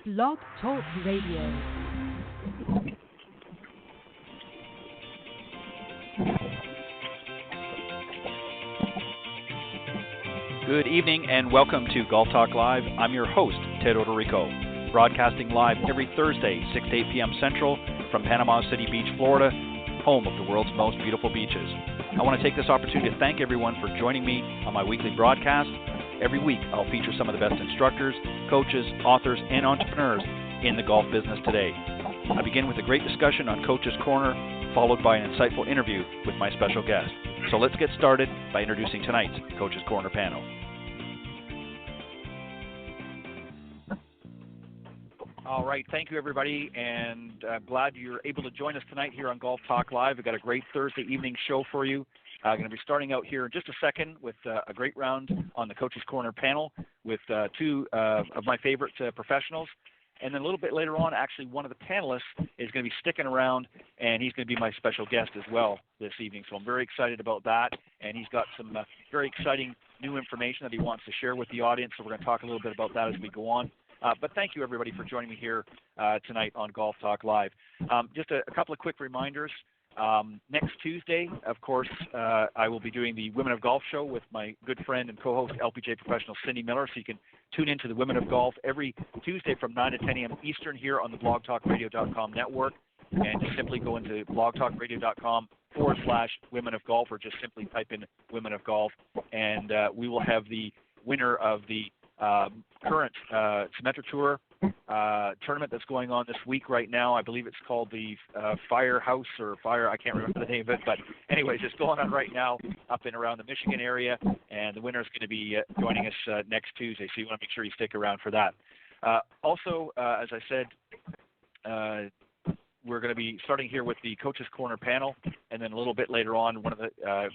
Blog Talk Radio. Good evening and welcome to Golf Talk Live. I'm your host, Ted Odorico, broadcasting live every Thursday, 6 to 8 p.m. Central from Panama City Beach, Florida, home of the world's most beautiful beaches. I want to take this opportunity to thank everyone for joining me on my weekly broadcast. Every week, I'll feature some of the best instructors, coaches, authors, and entrepreneurs in the golf business today. I begin with a great discussion on Coach's Corner, followed by an insightful interview with my special guest. So let's get started by introducing tonight's Coach's Corner panel. All right, thank you everybody, and I'm glad you're able to join us tonight here on Golf Talk Live. We've got a great Thursday evening show for you. I'm going to be starting out here in just a second with a great round on the Coach's Corner panel with two of my favorite professionals. And then a little bit later on, actually, one of the panelists is going to be sticking around, and he's going to be my special guest as well this evening. So I'm very excited about that, and he's got some very exciting new information that he wants to share with the audience, so we're going to talk a little bit about that as we go on. But thank you, everybody, for joining me here tonight on Golf Talk Live. Just a couple of quick reminders. Next Tuesday, of course, I will be doing the Women of Golf show with my good friend and co-host, LPGA professional Cindy Miller. So you can tune into the Women of Golf every Tuesday from 9 to 10 a.m. Eastern here on the blogtalkradio.com network. And just simply go into blogtalkradio.com/Women of Golf, or just simply type in Women of Golf. And we will have the winner of the current Symetra Tour tournament that's going on this week right now. I believe it's called the Firehouse or Fire. I can't remember the name of it, but anyways, it's going on right now up and around the Michigan area, and the winner is going to be joining us next Tuesday, so you want to make sure you stick around for that. Also, as I said, we're going to be starting here with the Coach's Corner panel, and then a little bit later on, one of the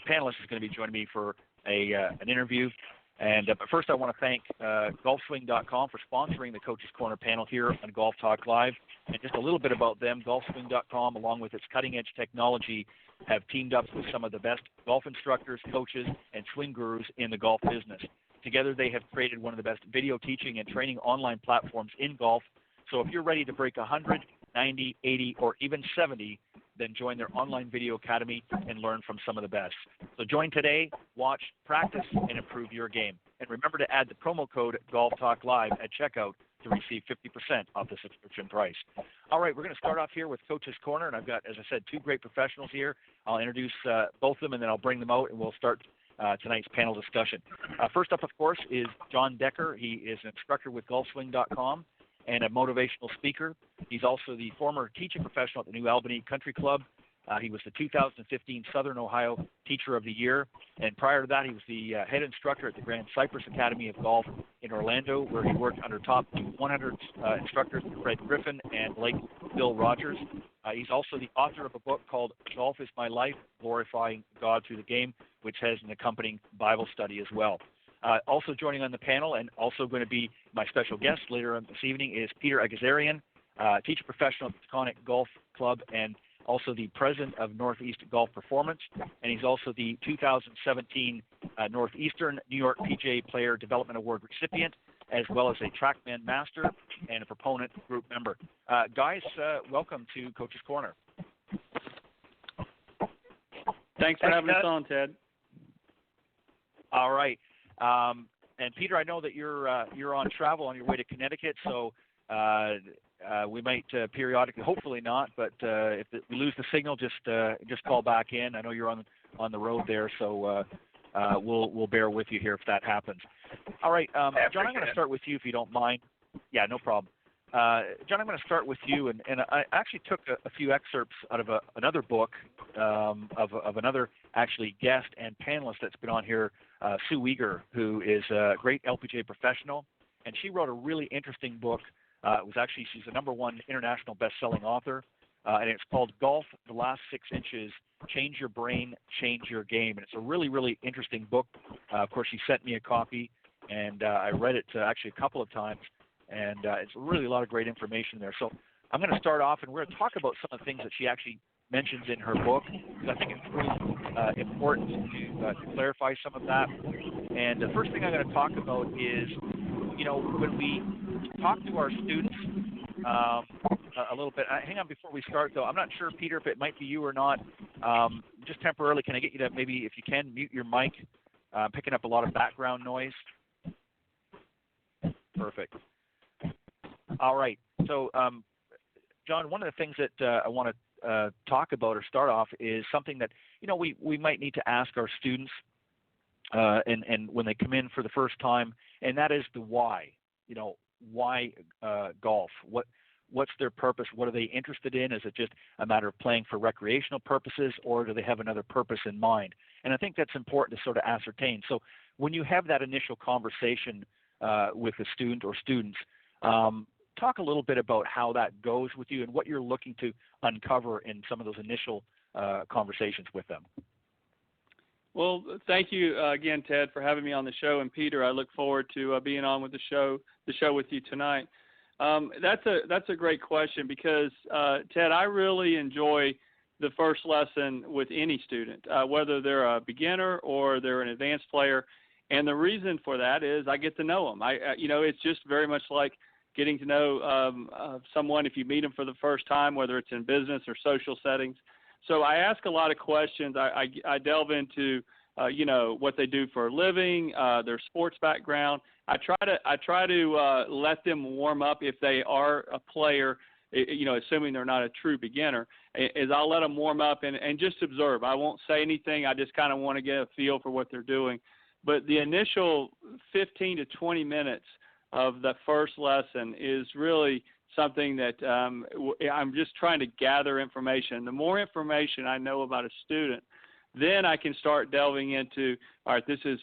panelists is going to be joining me for an interview. And but first, I want to thank golfswing.com for sponsoring the Coach's Corner panel here on Golf Talk Live. And just a little bit about them, golfswing.com, along with its cutting-edge technology, have teamed up with some of the best golf instructors, coaches, and swing gurus in the golf business. Together, they have created one of the best video teaching and training online platforms in golf. So if you're ready to break 100, 90, 80, or even 70, then join their online video academy and learn from some of the best. So join today, watch, practice, and improve your game. And remember to add the promo code Golf Talk Live at checkout to receive 50% off the subscription price. All right, we're going to start off here with Coach's Corner, and I've got, as I said, two great professionals here. I'll introduce both of them, and then I'll bring them out, and we'll start tonight's panel discussion. First up, of course, is John Decker. He is an instructor with golfswing.com and a motivational speaker. He's also the former teaching professional at the New Albany Country Club. He was the 2015 Southern Ohio Teacher of the Year. And prior to that, he was the head instructor at the Grand Cypress Academy of Golf in Orlando, where he worked under top 100 instructors, Fred Griffin and Lake Bill Rogers. He's also the author of a book called Golf is My Life, Glorifying God Through the Game, which has an accompanying Bible study as well. Also joining on the panel, and also going to be my special guest later on this evening, is Peter Egazarian, teacher professional at the Taconic Golf Club and also the president of Northeast Golf Performance. And he's also the 2017 Northeastern New York PGA Player Development Award recipient, as well as a TrackMan Master and a proponent group member. Guys, welcome to Coach's Corner. Thanks for having us on, Ted. All right. And Peter, I know that you're on travel on your way to Connecticut, so we might periodically, hopefully not, but if we lose the signal, just call back in. I know you're on the road there, so we'll bear with you here if that happens. All right, John, I'm going to start with you if you don't mind. Yeah, no problem. John, I'm going to start with you, and I actually took a few excerpts out of another book of another actually guest and panelist that's been on here, Sue Weger, who is a great LPGA professional, and she wrote a really interesting book. She's the #1 international best-selling author, and it's called Golf, The Last 6 Inches, Change Your Brain, Change Your Game. And it's a really, really interesting book. Of course, she sent me a copy, and I read it actually a couple of times, and it's really a lot of great information there. So I'm going to start off, and we're going to talk about some of the things that she actually mentions in her book, because I think it's really important to clarify some of that. And the first thing I'm going to talk about is when we talk to our students a little bit, hang on before we start, though. I'm not sure, Peter, if it might be you or not. Just temporarily, can I get you to maybe, if you can, mute your mic? Picking up a lot of background noise. Perfect. All right. So, John, one of the things that I want to talk about or start off is something that, we might need to ask our students and when they come in for the first time, and that is the why. Why golf? What's their purpose? What are they interested in? Is it just a matter of playing for recreational purposes, or do they have another purpose in mind? And I think that's important to sort of ascertain. So when you have that initial conversation with a student or students, talk a little bit about how that goes with you and what you're looking to uncover in some of those initial conversations with them. Well, thank you again, Ted, for having me on the show, and Peter, I look forward to being on with the show with you tonight. That's a great question because, Ted, I really enjoy the first lesson with any student, whether they're a beginner or they're an advanced player, and the reason for that is I get to know them. It's just very much like getting to know someone if you meet them for the first time, whether it's in business or social settings. So I ask a lot of questions. I delve into, what they do for a living, their sports background. I try to let them warm up if they are a player, assuming they're not a true beginner, is I'll let them warm up and just observe. I won't say anything. I just kind of want to get a feel for what they're doing. But the initial 15 to 20 minutes of the first lesson is really something that I'm just trying to gather information. The more information I know about a student, then I can start delving into, all right, this is,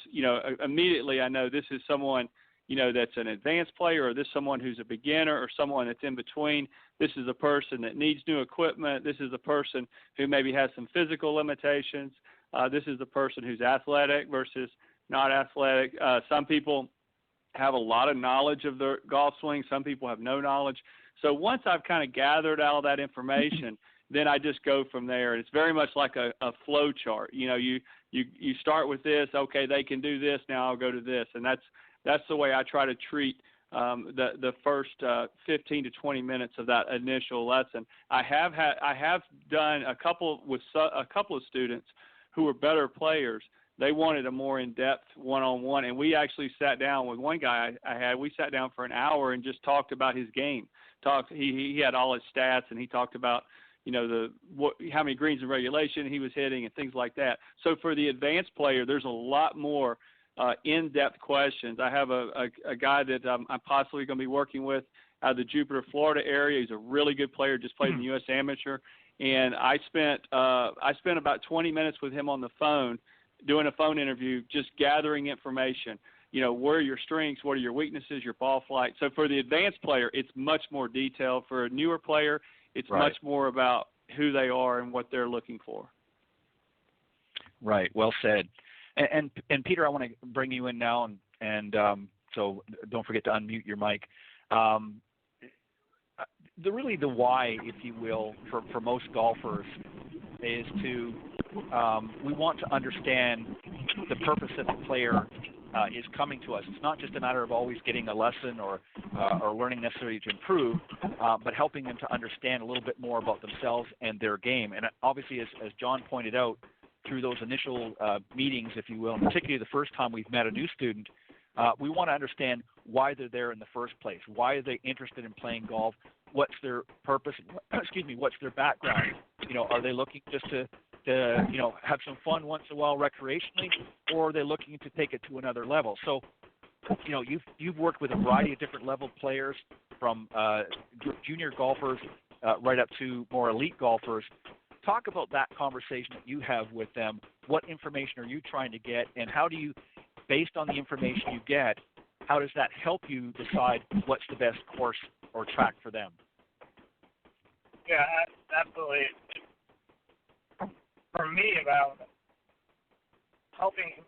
immediately I know this is someone, that's an advanced player, or this is someone who's a beginner, or someone that's in between. This is a person that needs new equipment. This is a person who maybe has some physical limitations. This is a person who's athletic versus not athletic. Some people have a lot of knowledge of their golf swing. Some people have no knowledge. So once I've kind of gathered all that information, then I just go from there. And it's very much like a flow chart. You start with this. Okay, they can do this. Now I'll go to this. And that's the way I try to treat the first 15 to 20 minutes of that initial lesson. I have done a couple of students who were better players. They wanted a more in-depth one-on-one, and we actually sat down with one guy I had. We sat down for an hour and just talked about his game. He had all his stats, and he talked about how many greens in regulation he was hitting and things like that. So for the advanced player, there's a lot more in-depth questions. I have a guy that I'm possibly going to be working with out of the Jupiter, Florida area. He's a really good player, just played in the U.S. Amateur, and I spent about 20 minutes with him on the phone doing a phone interview, just gathering information. Where are your strengths? What are your weaknesses, your ball flight? So for the advanced player, it's much more detailed. For a newer player, it's much more about who they are and what they're looking for. Right. Well said. And Peter, I want to bring you in now, and so don't forget to unmute your mic. The why, if you will, for most golfers is to we want to understand the purpose that the player is coming to us. It's not just a matter of always getting a lesson or learning necessarily to improve, but helping them to understand a little bit more about themselves and their game. And obviously, as John pointed out, through those initial meetings, if you will, and particularly the first time we've met a new student, we want to understand why they're there in the first place. Why are they interested in playing golf? What's their purpose? What's their background? Are they looking just to have some fun once in a while recreationally, or are they looking to take it to another level? So, you've worked with a variety of different level players, from junior golfers right up to more elite golfers. Talk about that conversation that you have with them. What information are you trying to get, and how do you, based on the information you get, how does that help you decide what's the best course or track for them? Yeah, absolutely. For me, about helping,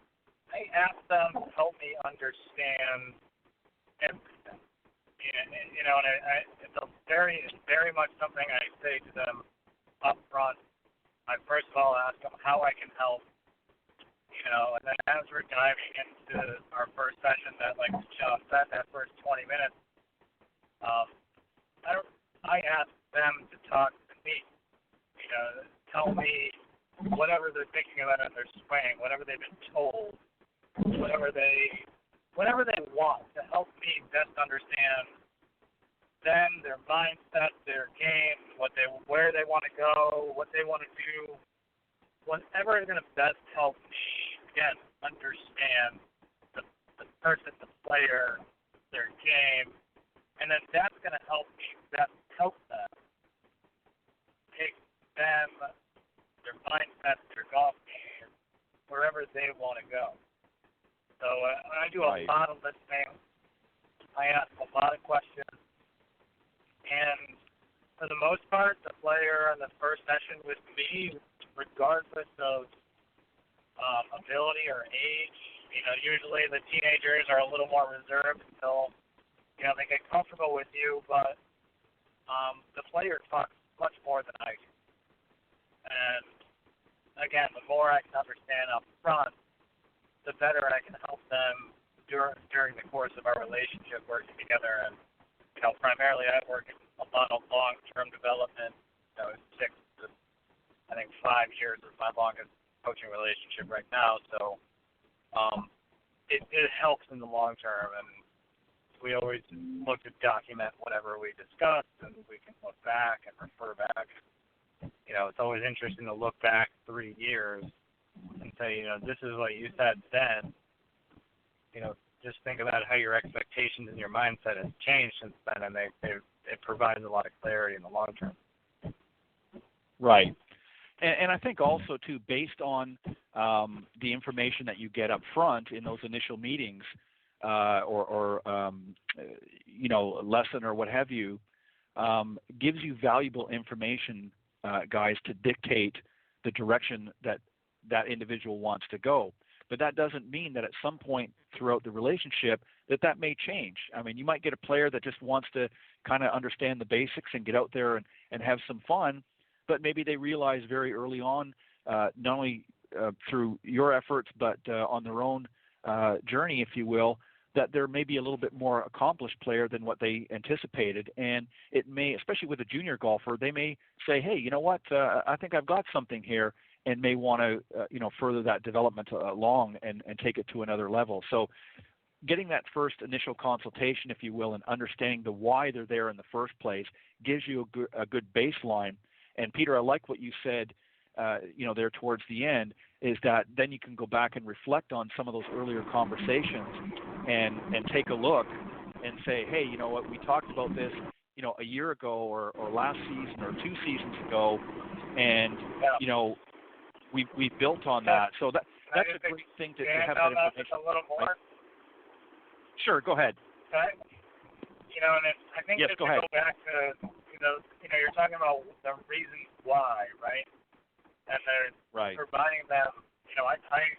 I ask them to help me understand everything. And it's very much something I say to them up front. I first of all ask them how I can help. And then as we're diving into our first session, that like Sean said, that first 20 minutes, I ask them to talk to me. Tell me whatever they're thinking about in their swing, whatever they've been told, whatever they want to help me best understand them, their mindset, their game, where they want to go, what they want to do, whatever is going to best help me, again, understand the person, the player, their game, and then that's going to help me best help them take them, their mindset, their golf game, wherever they want to go. So I do a lot of listening. I ask a lot of questions. And for the most part, the player in the first session with me, regardless of ability or age, usually the teenagers are a little more reserved until, they get comfortable with you, but the player talks much more than I do. And again, the more I can understand up front, the better I can help them during the course of our relationship working together. And primarily I work in a lot of long-term development. 6 to, 5 years is my longest coaching relationship right now. So it helps in the long term, and we always look to document whatever we discuss, and we can look back and refer back. It's always interesting to look back 3 years and say, this is what you said then. Just think about how your expectations and your mindset has changed since then, and it provides a lot of clarity in the long term. Right. And I think also, too, based on the information that you get up front in those initial meetings or lesson or what have you, gives you valuable information, guys, to dictate the direction that individual wants to go. But that doesn't mean that at some point throughout the relationship that may change. I mean, you might get a player that just wants to kind of understand the basics and get out there and have some fun, but maybe they realize very early on, not only through your efforts, but on their own journey, if you will, that they're maybe a little bit more accomplished player than what they anticipated. And it may, especially with a junior golfer, they may say, hey, you know what, I think I've got something here, and may want to, further that development along and take it to another level. So getting that first initial consultation, if you will, and understanding the why they're there in the first place gives you a good baseline. And Peter, I like what you said, there towards the end, is that then you can go back and reflect on some of those earlier conversations and take a look and say, hey, you know what, we talked about this, a year ago or last season or 2 seasons ago, and, we built on that. So that's a great thing to have that information. A little more? Sure, go ahead. Okay. And I think yes, just to go back to, you're talking about the reasons why, right? And they're providing them, I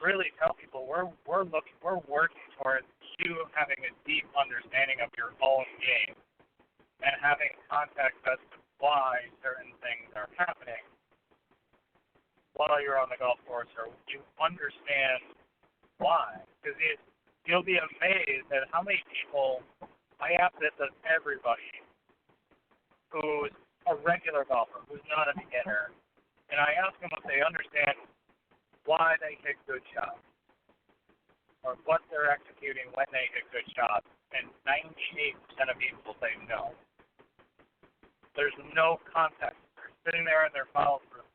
really tell people we're working towards you having a deep understanding of your own game and having context as to why certain things are happening while you're on the golf course, or you understand why. Because you'll be amazed at how many people, I ask this of everybody who's a regular golfer, who's not a beginner, and I ask them if they understand why they hit good shots or what they're executing when they hit good shots, and 98% of people say no. There's no context. They're sitting there in their files room.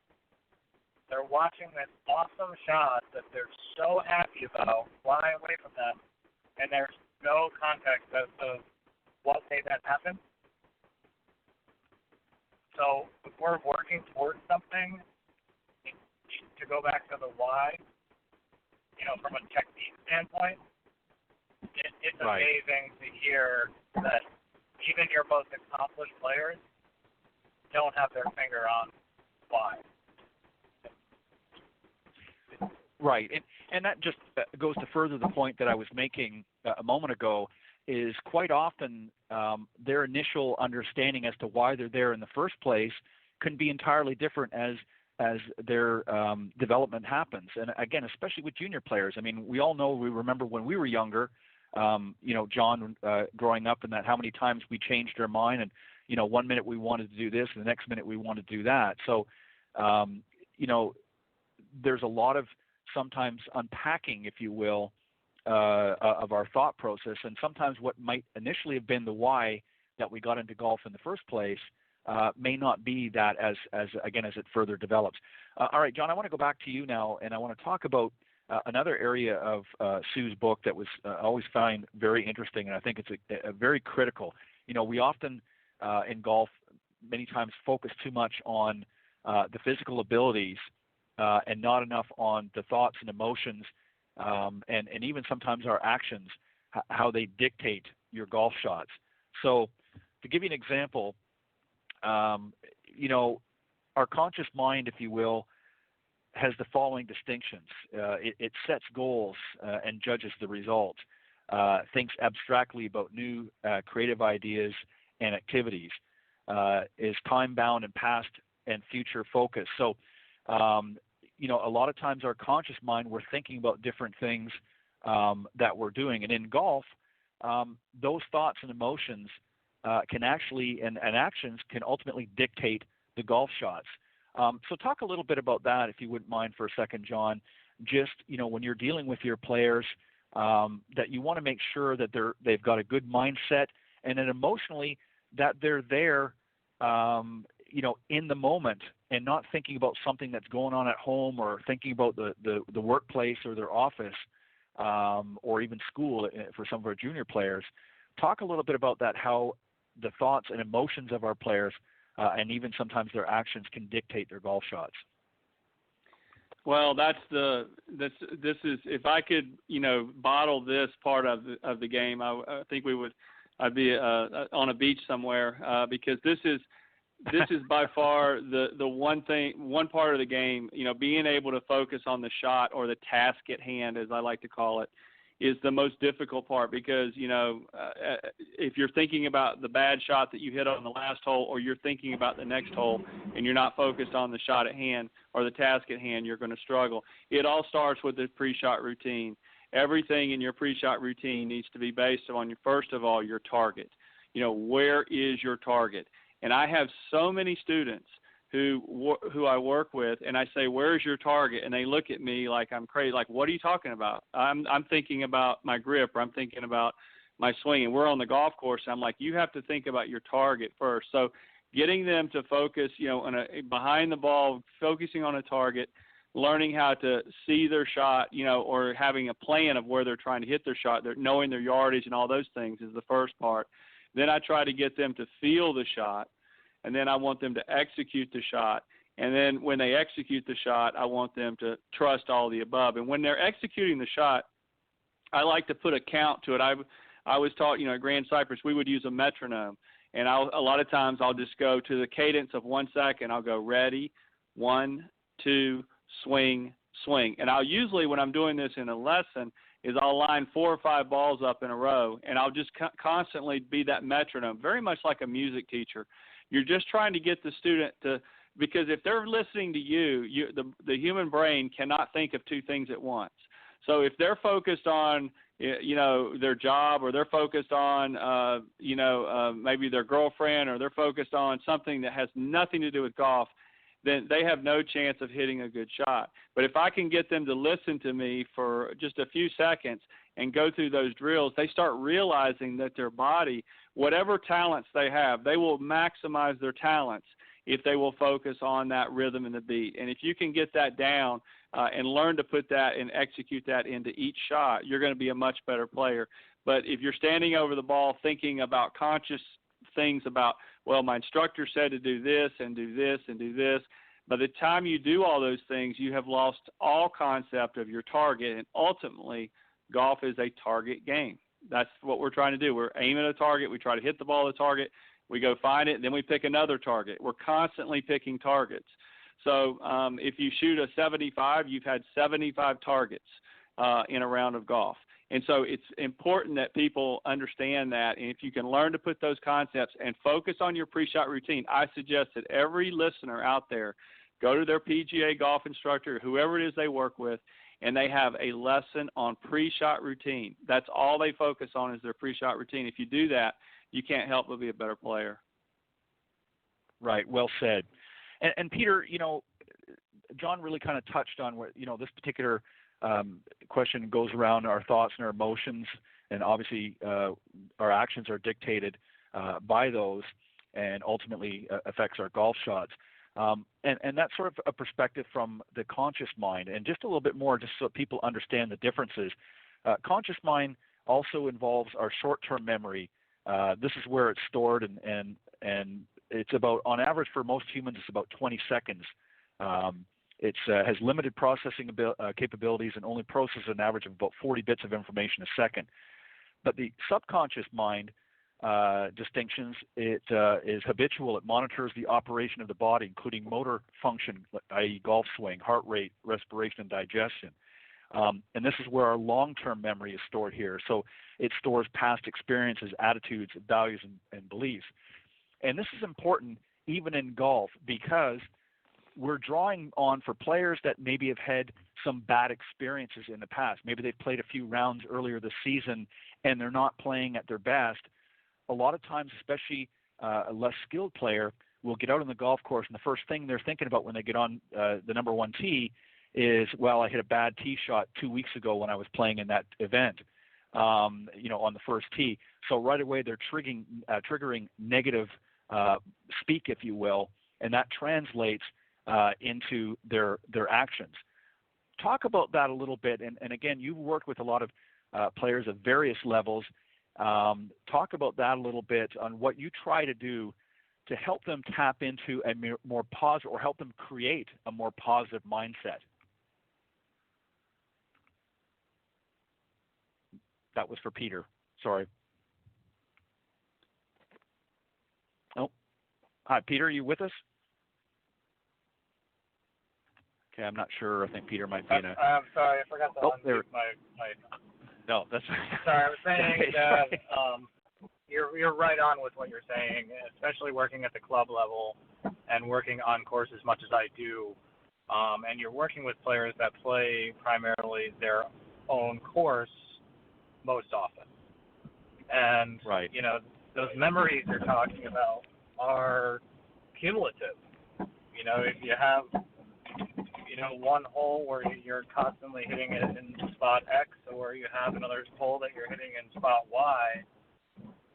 They're watching this awesome shot that they're so happy about, fly away from them, and there's no context as to what made that happen. So if we're working towards something, to go back to the why, from a technique standpoint, it's amazing to hear that even your most accomplished players don't have their finger on why. Right, and that just goes to further the point that I was making a moment ago, is quite often their initial understanding as to why they're there in the first place can be entirely different as as their development happens. And again, especially with junior players. I mean, we all know, we remember when we were younger, John, growing up, and that how many times we changed our mind, and 1 minute we wanted to do this, and the next minute we wanted to do that. So, there's a lot of sometimes unpacking, if you will, of our thought process, and sometimes what might initially have been the why that we got into golf in the first place may not be that as it further develops. All right, John, I want to go back to you now, and I want to talk about another area of Sue's book that was always find very interesting, and I think it's a very critical. We often in golf many times focus too much on the physical abilities and not enough on the thoughts and emotions and even sometimes our actions, how they dictate your golf shots. So to give you an example, our conscious mind, if you will, has the following distinctions. It sets goals and judges the results, thinks abstractly about new creative ideas and activities, is time-bound and past and future focused. So, a lot of times our conscious mind, we're thinking about different things that we're doing. And in golf, those thoughts and emotions can actually, and actions can ultimately dictate the golf shots. So talk a little bit about that, if you wouldn't mind for a second, John. Just, when you're dealing with your players, that you want to make sure that they've got a good mindset, and then emotionally that they're there, in the moment, and not thinking about something that's going on at home, or thinking about the workplace or their office, or even school for some of our junior players. Talk a little bit about that, how the thoughts and emotions of our players and even sometimes their actions can dictate their golf shots. Well, this is, if I could, bottle this part of the game, I think I'd be on a beach somewhere, because this is by far the one part of the game, being able to focus on the shot, or the task at hand, as I like to call it, is the most difficult part, because, if you're thinking about the bad shot that you hit on the last hole, or you're thinking about the next hole and you're not focused on the shot at hand or the task at hand, you're going to struggle. It all starts with the pre-shot routine. Everything in your pre-shot routine needs to be based on, first of all, your target. Where is your target? And I have so many students who I work with, and I say, "Where's your target?" And they look at me like I'm crazy. Like, "What are you talking about?" I'm thinking about my grip, or I'm thinking about my swing. And we're on the golf course. And I'm like, "You have to think about your target first." So, getting them to focus, behind the ball, focusing on a target, learning how to see their shot, or having a plan of where they're trying to hit their shot, knowing their yardage and all those things is the first part. Then I try to get them to feel the shot. And then I want them to execute the shot. And then when they execute the shot, I want them to trust all the above. And when they're executing the shot, I like to put a count to it. I was taught, at Grand Cypress, we would use a metronome. And a lot of times I'll just go to the cadence of 1 second. I'll go ready, 1, 2, swing, swing. And I'll usually, when I'm doing this in a lesson, is I'll line 4 or 5 balls up in a row, and I'll just constantly be that metronome, very much like a music teacher. You're just trying to get the student to, because if they're listening to you, the human brain cannot think of 2 things at once. So if they're focused on, their job, or they're focused on, maybe their girlfriend, or they're focused on something that has nothing to do with golf, then they have no chance of hitting a good shot. But if I can get them to listen to me for just a few seconds and go through those drills, they start realizing that their body, whatever talents they have, they will maximize their talents if they will focus on that rhythm and the beat. And if you can get that down and learn to put that and execute that into each shot, you're going to be a much better player. But if you're standing over the ball thinking about conscious things about, well, my instructor said to do this and do this and do this, by the time you do all those things, you have lost all concept of your target, and ultimately golf is a target game. That's what we're trying to do. We're aiming at a target. We try to hit the ball at a target. We go find it, and then we pick another target. We're constantly picking targets. So if you shoot a 75, you've had 75 targets in a round of golf. And so it's important that people understand that. And if you can learn to put those concepts and focus on your pre-shot routine, I suggest that every listener out there go to their PGA golf instructor, whoever it is they work with, and they have a lesson on pre-shot routine. That's all they focus on is their pre-shot routine. If you do that, you can't help but be a better player. Right. Well said. And Peter, John really kind of touched on what, this particular question goes around our thoughts and our emotions, and obviously our actions are dictated by those and ultimately affects our golf shots. And that's sort of a perspective from the conscious mind. And just a little bit more, just so people understand the differences. Conscious mind also involves our short-term memory. This is where it's stored, and it's about, on average for most humans, it's about 20 seconds. It has limited processing capabilities and only processes an average of about 40 bits of information a second. But the subconscious mind distinctions, it is habitual. It monitors the operation of the body, including motor function, i.e. golf swing, heart rate, respiration, and digestion. And this is where our long-term memory is stored here. So it stores past experiences, attitudes, values, and beliefs. And this is important even in golf because we're drawing on for players that maybe have had some bad experiences in the past. Maybe they've played a few rounds earlier this season and they're not playing at their best. A lot of times, especially a less skilled player, will get out on the golf course and the first thing they're thinking about when they get on the number one tee is, well, I hit a bad tee shot 2 weeks ago when I was playing in that event, on the first tee. So right away they're triggering negative speak, if you will, and that translates into their actions. Talk about that a little bit, and again, you've worked with a lot of players of various levels. Talk about that a little bit on what you try to do to help them tap into a more positive, or help them create a more positive mindset. That was for Peter. Sorry. Oh, hi, Peter. Are you with us? Okay, I'm not sure. I think Peter might be in a. I'm sorry, I forgot to unmute my. No, that's. Sorry, I was saying that you're right on with what you're saying, especially working at the club level and working on course as much as I do. And you're working with players that play primarily their own course most often. And, right. Those memories you're talking about are cumulative. If you have, one hole where you're constantly hitting it in spot X, or you have another hole that you're hitting in spot Y,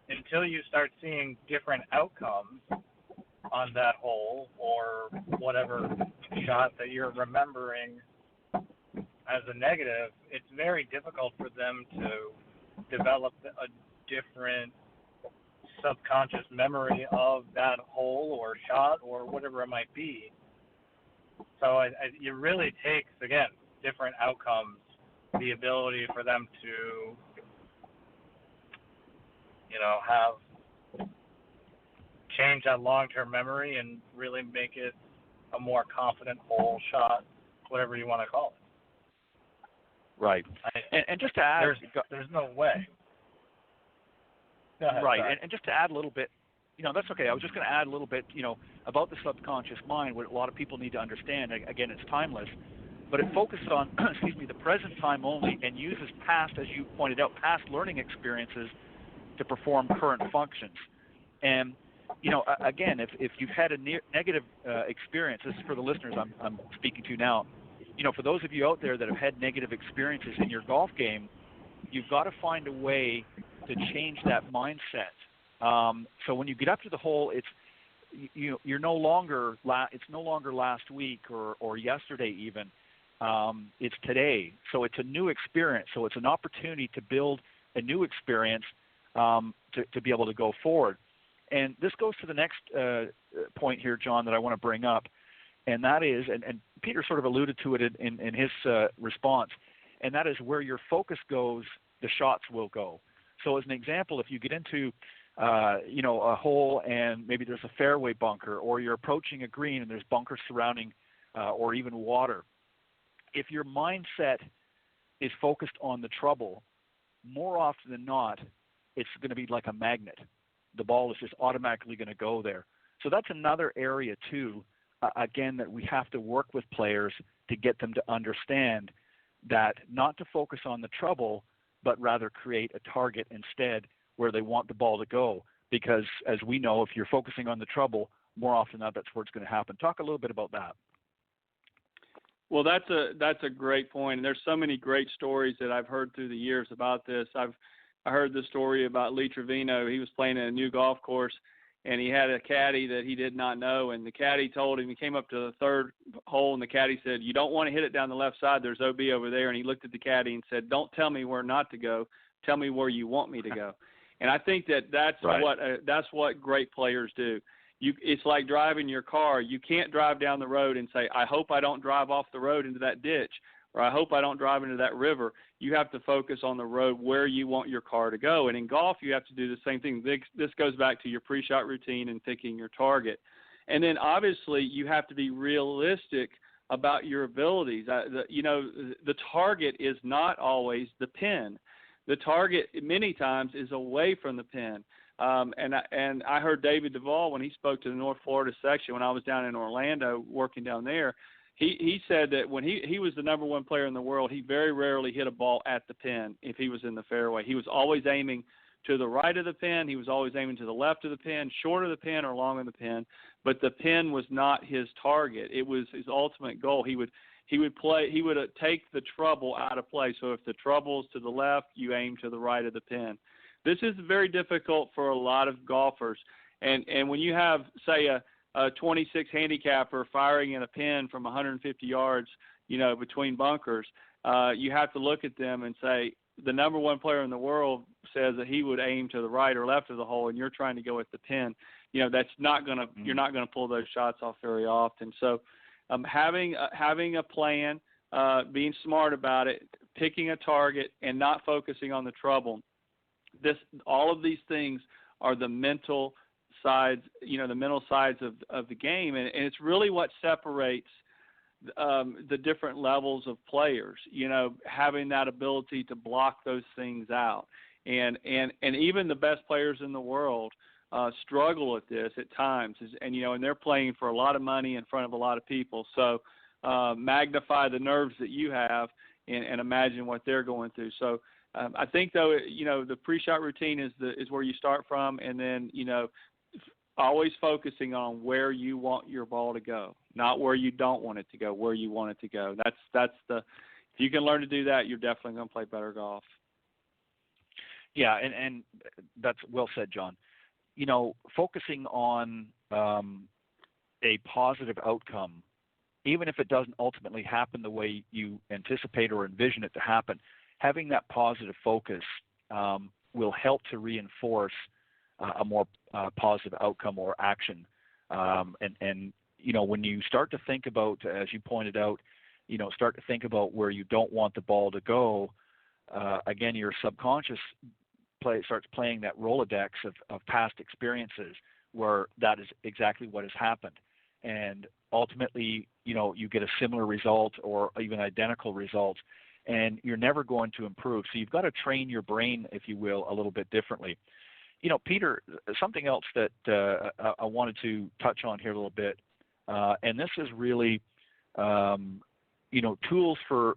until you start seeing different outcomes on that hole or whatever shot that you're remembering as a negative, it's very difficult for them to develop a different subconscious memory of that hole or shot or whatever it might be. So it really takes, again, different outcomes, the ability for them to, have change that long-term memory and really make it a more confident hole, shot, whatever you want to call it. Right. And just to add, there's no way. Go ahead, right. sorry. And just to add a little bit, that's okay. I was just going to add a little bit, about the subconscious mind. What a lot of people need to understand. Again, it's timeless, but it focuses on, the present time only, and uses past, as you pointed out, past learning experiences to perform current functions. And again, if you've had a negative experience, this is for the listeners I'm speaking to now. For those of you out there that have had negative experiences in your golf game, you've got to find a way to change that mindset. So when you get up to the hole, you're no longer it's no longer last week or yesterday even. It's today. So it's a new experience. So it's an opportunity to build a new experience to be able to go forward. And this goes to the next point here, John, that I want to bring up, and that is, and Peter sort of alluded to it in his response, and that is where your focus goes, the shots will go. So as an example, if you get into a hole and maybe there's a fairway bunker, or you're approaching a green and there's bunkers surrounding or even water, if your mindset is focused on the trouble, more often than not, it's going to be like a magnet. The ball is just automatically going to go there. So that's another area too again, that we have to work with players to get them to understand that not to focus on the trouble, but rather create a target instead where they want the ball to go. Because as we know, if you're focusing on the trouble, more often than not, that's where it's going to happen. Talk a little bit about that. Well, that's a great point. And there's so many great stories that I've heard through the years about this. I heard the story about Lee Trevino. He was playing at a new golf course, and he had a caddy that he did not know. And the caddy told him, he came up to the third hole, and the caddy said, "You don't want to hit it down the left side. There's OB over there." And he looked at the caddy and said, "Don't tell me where not to go. Tell me where you want me to go." And I think that's right. That's what great players do. It's like driving your car. You can't drive down the road and say, "I hope I don't drive off the road into that ditch," or "I hope I don't drive into that river." You have to focus on the road where you want your car to go. And in golf, you have to do the same thing. This goes back to your pre-shot routine and picking your target. And then obviously you have to be realistic about your abilities. The target is not always the pin. The target many times is away from the pin. And I heard David Duvall when he spoke to the North Florida section when I was down in Orlando working down there. He said that when he was the number one player in the world, he very rarely hit a ball at the pin if he was in the fairway. He was always aiming to the right of the pin. He was always aiming to the left of the pin, short of the pin, or long of the pin. But the pin was not his target. It was his ultimate goal. He would take the trouble out of play. So if the trouble's to the left, you aim to the right of the pin. This is very difficult for a lot of golfers. And when you have, say, a 26 handicapper firing in a pin from 150 yards, between bunkers, you have to look at them and say, the number one player in the world says that he would aim to the right or left of the hole, and you're trying to go at the pin. That's not going to, you're not going to pull those shots off very often. So having a plan, being smart about it, picking a target, and not focusing on the trouble. All of these things are the mental sides, the mental sides of the game, and it's really what separates the different levels of players. Having that ability to block those things out, and even the best players in the world struggle at this at times, and they're playing for a lot of money in front of a lot of people. So magnify the nerves that you have, and imagine what they're going through. So. I think though, the pre-shot routine is where you start from, and then always focusing on where you want your ball to go, not where you don't want it to go, where you want it to go. If you can learn to do that, you're definitely going to play better golf. Yeah, and that's well said, John. Focusing on a positive outcome, even if it doesn't ultimately happen the way you anticipate or envision it to happen. Having that positive focus will help to reinforce a more positive outcome or action. And when you start to think about, as you pointed out, start to think about where you don't want the ball to go, again, your subconscious starts playing that Rolodex of past experiences where that is exactly what has happened. And ultimately, you get a similar result or even identical result, and you're never going to improve. So you've got to train your brain, if you will, a little bit differently. Peter, something else that I wanted to touch on here a little bit, and this is really, tools for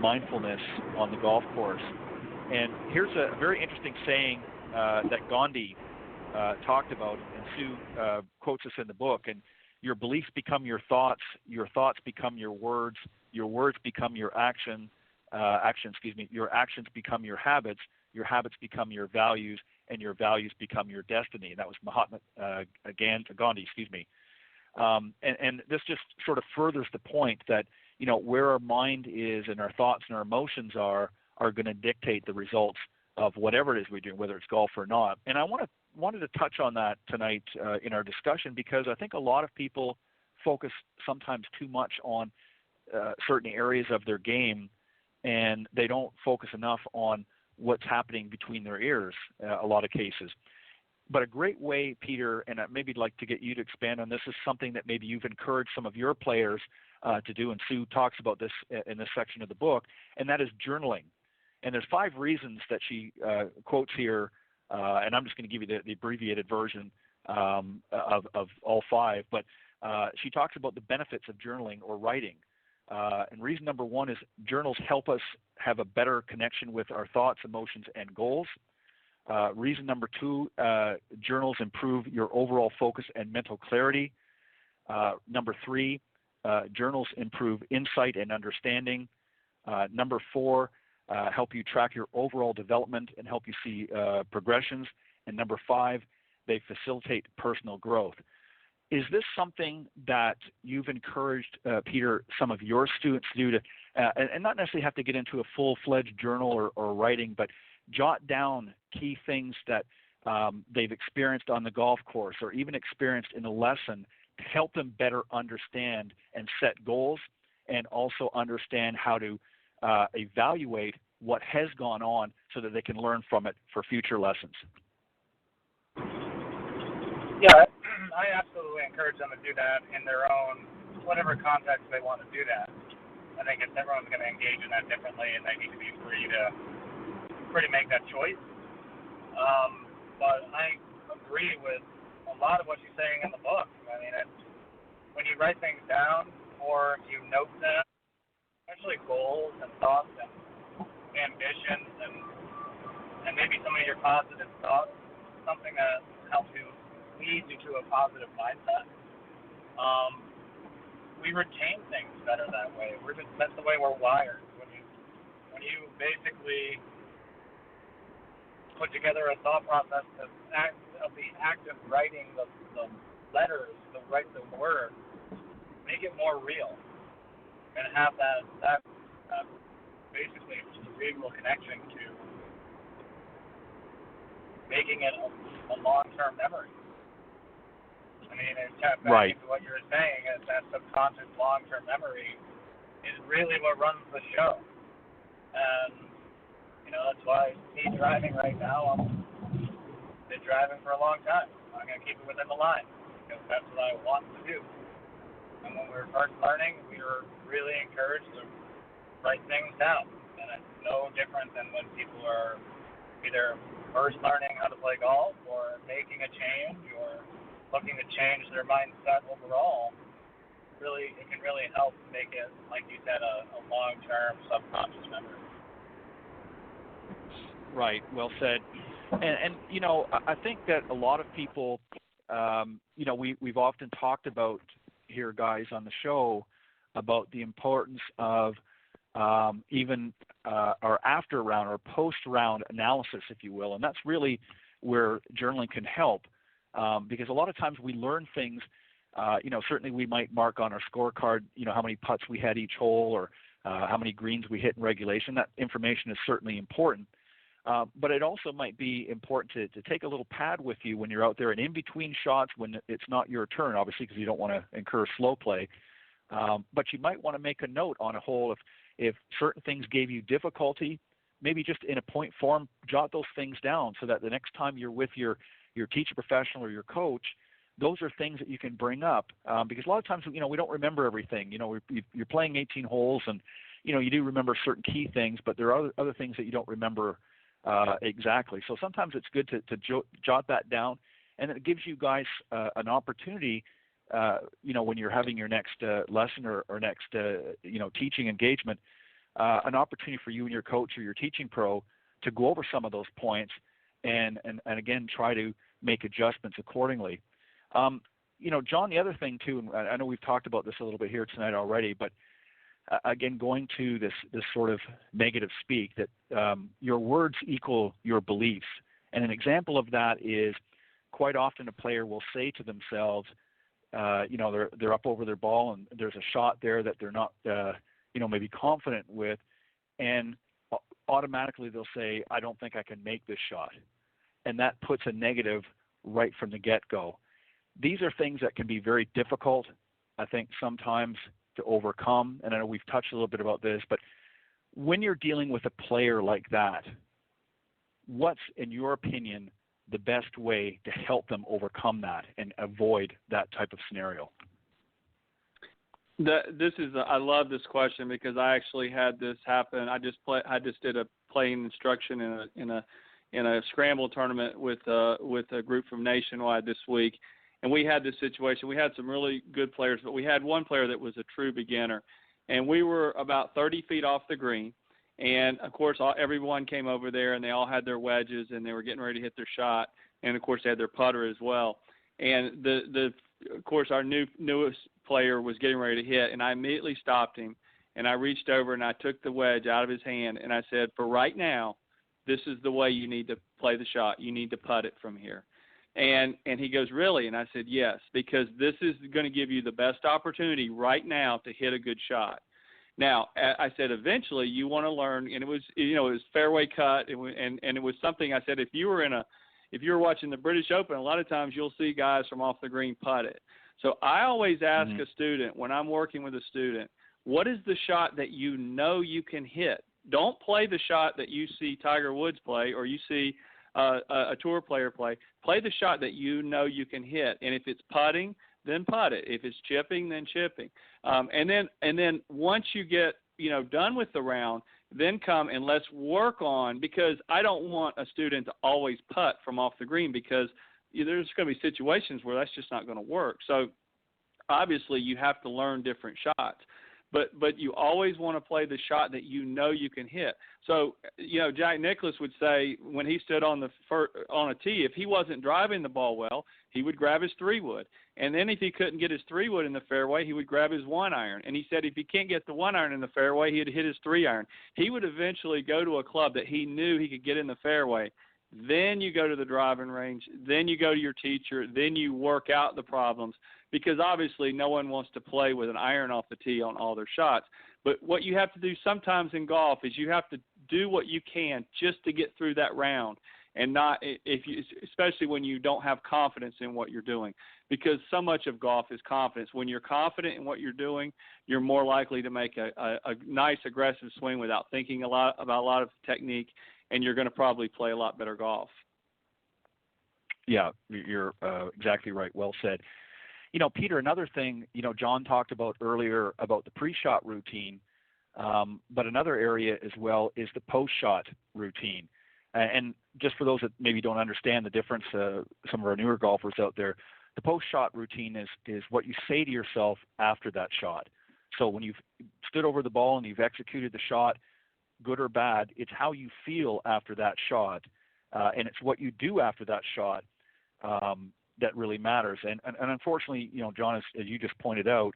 mindfulness on the golf course. And here's a very interesting saying that Gandhi talked about, and Sue quotes us in the book. And your beliefs become your thoughts become your words become your your actions become your habits become your values, and your values become your destiny. And that was Mahatma Gandhi, and this just sort of furthers the point that, where our mind is and our thoughts and our emotions are going to dictate the results of whatever it is we do, whether it's golf or not. And I wanted to touch on that tonight in our discussion, because I think a lot of people focus sometimes too much on certain areas of their game, and they don't focus enough on what's happening between their ears a lot of cases. But a great way, Peter, and maybe I'd like to get you to expand on this, is something that maybe you've encouraged some of your players to do, and Sue talks about this in this section of the book, and that is journaling. And there's 5 reasons that she quotes here, and I'm just going to give you the abbreviated version of all 5. But she talks about the benefits of journaling or writing. And reason number one is journals help us have a better connection with our thoughts, emotions, and goals. Reason number two, journals improve your overall focus and mental clarity. Number three, journals improve insight and understanding. Number four, help you track your overall development and help you see progressions. And number five, they facilitate personal growth. Is this something that you've encouraged, Peter, some of your students to do, and not necessarily have to get into a full-fledged journal or writing, but jot down key things that they've experienced on the golf course or even experienced in a lesson to help them better understand and set goals and also understand how to evaluate what has gone on so that they can learn from it for future lessons? Yeah, I absolutely encourage them to do that in their own, whatever context they want to do that. I think everyone's going to engage in that differently, and they need to be free to make that choice. But I agree with a lot of what you're saying in the book. I mean, when you write things down or you note them, especially goals and thoughts and ambitions and maybe some of your positive thoughts, something that helps you lead you to a positive mindset. We retain things better that way. That's the way we're wired. When you basically put together a thought process of the act of writing the letters, write the words, make it more real, and have that basically cerebral connection to making it a long-term memory. I mean, it's back right into what you were saying, is that subconscious long-term memory is really what runs the show. And, that's why me driving right now, I've been driving for a long time. I'm going to keep it within the line because that's what I want to do. And when we were first learning, we were really encouraged to write things down. And it's no different than when people are either first learning how to play golf or making a change or looking to change their mindset overall. Really, it can really help make it, like you said, a long-term subconscious memory. Right, well said. And I think that a lot of people, we've often talked about here, guys, on the show about the importance of even our after round or post round analysis, if you will, and that's really where journaling can help because a lot of times we learn things. Certainly we might mark on our scorecard, how many putts we had each hole or how many greens we hit in regulation. That information is certainly important. But it also might be important to take a little pad with you when you're out there and in between shots when it's not your turn, obviously, because you don't want to incur slow play. But you might want to make a note on a hole if certain things gave you difficulty, maybe just in a point form, jot those things down so that the next time you're with your teacher professional or your coach, those are things that you can bring up. Because a lot of times, we don't remember everything. You're playing 18 holes and, you do remember certain key things, but there are other things that you don't remember exactly. So sometimes it's good to jot that down, and it gives you guys an opportunity, when you're having your next lesson or next, teaching engagement, an opportunity for you and your coach or your teaching pro to go over some of those points and again, try to make adjustments accordingly. John, the other thing too, and I know we've talked about this a little bit here tonight already, but again, going to this sort of negative speak that your words equal your beliefs. And an example of that is quite often a player will say to themselves, they're up over their ball and there's a shot there that they're not, maybe confident with, and automatically they'll say, I don't think I can make this shot. And that puts a negative right from the get-go. These are things that can be very difficult, I think, sometimes to overcome, and I know we've touched a little bit about this, but when you're dealing with a player like that, what's, in your opinion, the best way to help them overcome that and avoid that type of scenario? I love this question because I actually had this happen. I just did a playing instruction in a scramble tournament with a group from Nationwide this week, And we had this situation. We had some really good players, but we had one player that was a true beginner. And we were about 30 feet off the green. And, of course, everyone came over there, and they all had their wedges, and they were getting ready to hit their shot. And, of course, they had their putter as well. And, of course, our newest player was getting ready to hit, and I immediately stopped him. And I reached over, and I took the wedge out of his hand, and I said, for right now, this is the way you need to play the shot. You need to putt it from here. And he goes, really? And I said, yes, because this is going to give you the best opportunity right now to hit a good shot. Now, I said, eventually you want to learn, and it was, it was fairway cut, and it was something I said, if you were watching the British Open, a lot of times you'll see guys from off the green putt it. So I always ask a student, when I'm working with a student, what is the shot that you know you can hit? Don't play the shot that you see Tiger Woods play or you see a tour player play. Play the shot that you know you can hit. And if it's putting, then putt it. If it's chipping, then chipping. And then once you get done with the round, then come and let's work on, because I don't want a student to always putt from off the green, because there's going to be situations where that's just not going to work. So obviously you have to learn different shots. But you always want to play the shot that you know you can hit. So, Jack Nicklaus would say when he stood on a tee, if he wasn't driving the ball well, he would grab his 3-wood. And then if he couldn't get his 3-wood in the fairway, he would grab his 1-iron. And he said if he can't get the 1-iron in the fairway, he'd hit his 3-iron. He would eventually go to a club that he knew he could get in the fairway. Then you go to the driving range. Then you go to your teacher. Then you work out the problems. Because obviously no one wants to play with an iron off the tee on all their shots. But what you have to do sometimes in golf is you have to do what you can just to get through that round, and not especially when you don't have confidence in what you're doing. Because so much of golf is confidence. When you're confident in what you're doing, you're more likely to make a nice aggressive swing without thinking about a lot of technique, and you're going to probably play a lot better golf. Yeah, you're exactly right. Well said. Peter, another thing, John talked about earlier about the pre-shot routine, but another area as well is the post-shot routine. And just for those that maybe don't understand the difference, some of our newer golfers out there, the post-shot routine is what you say to yourself after that shot. So when you've stood over the ball and you've executed the shot, good or bad, it's how you feel after that shot, and it's what you do after that shot that really matters. And unfortunately, John, as you just pointed out,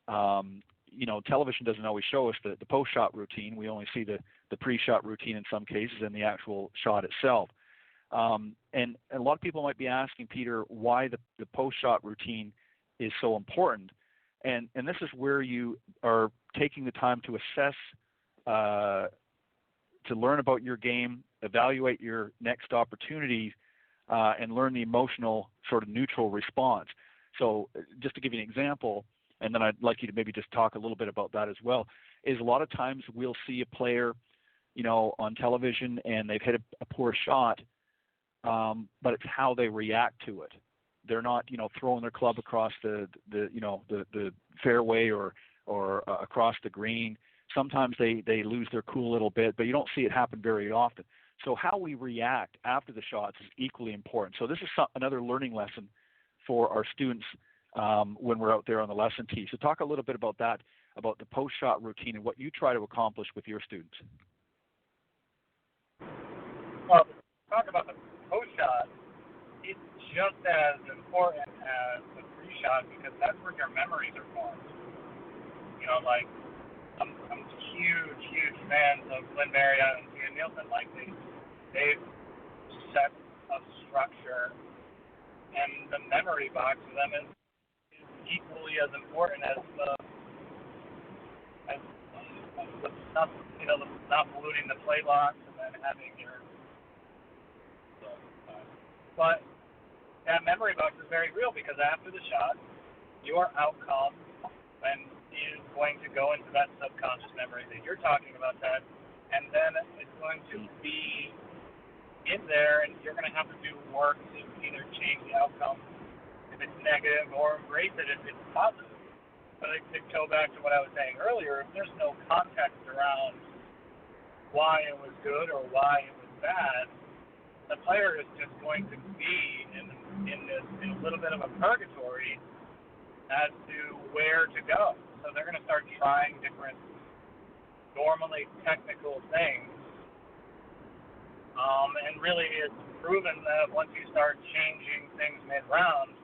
television doesn't always show us the post-shot routine. We only see the pre-shot routine in some cases and the actual shot itself. And a lot of people might be asking, Peter, why the post-shot routine is so important. And this is where you are taking the time to assess, to learn about your game, evaluate your next opportunity, and learn the emotional sort of neutral response. So just to give you an example, and then I'd like you to maybe just talk a little bit about that as well, is a lot of times we'll see a player, on television and they've hit a poor shot, but it's how they react to it. They're not, throwing their club across the fairway or across the green. Sometimes they lose their cool a little bit, but you don't see it happen very often. So how we react after the shots is equally important. So this is another learning lesson for our students when we're out there on the lesson tee. So talk a little bit about that, about the post-shot routine and what you try to accomplish with your students. Well, talk about the post-shot, it's just as important as the pre-shot, because that's where your memories are formed. I'm huge fans of Lynn Marriott and Ian Nielsen. Like they've set a structure, and the memory box for them is equally as important as the not polluting the play box and then having your. But that memory box is very real, because after the shot, your outcome is going to go into that subconscious memory that you're talking about, Ted, and then it's going to be in there, and you're going to have to do work to either change the outcome if it's negative or embrace it if it's positive. But to go back to what I was saying earlier, if there's no context around why it was good or why it was bad, the player is just going to be in this little bit of a purgatory as to where to go. So they're going to start trying different normally technical things. And really it's proven that once you start changing things mid-round,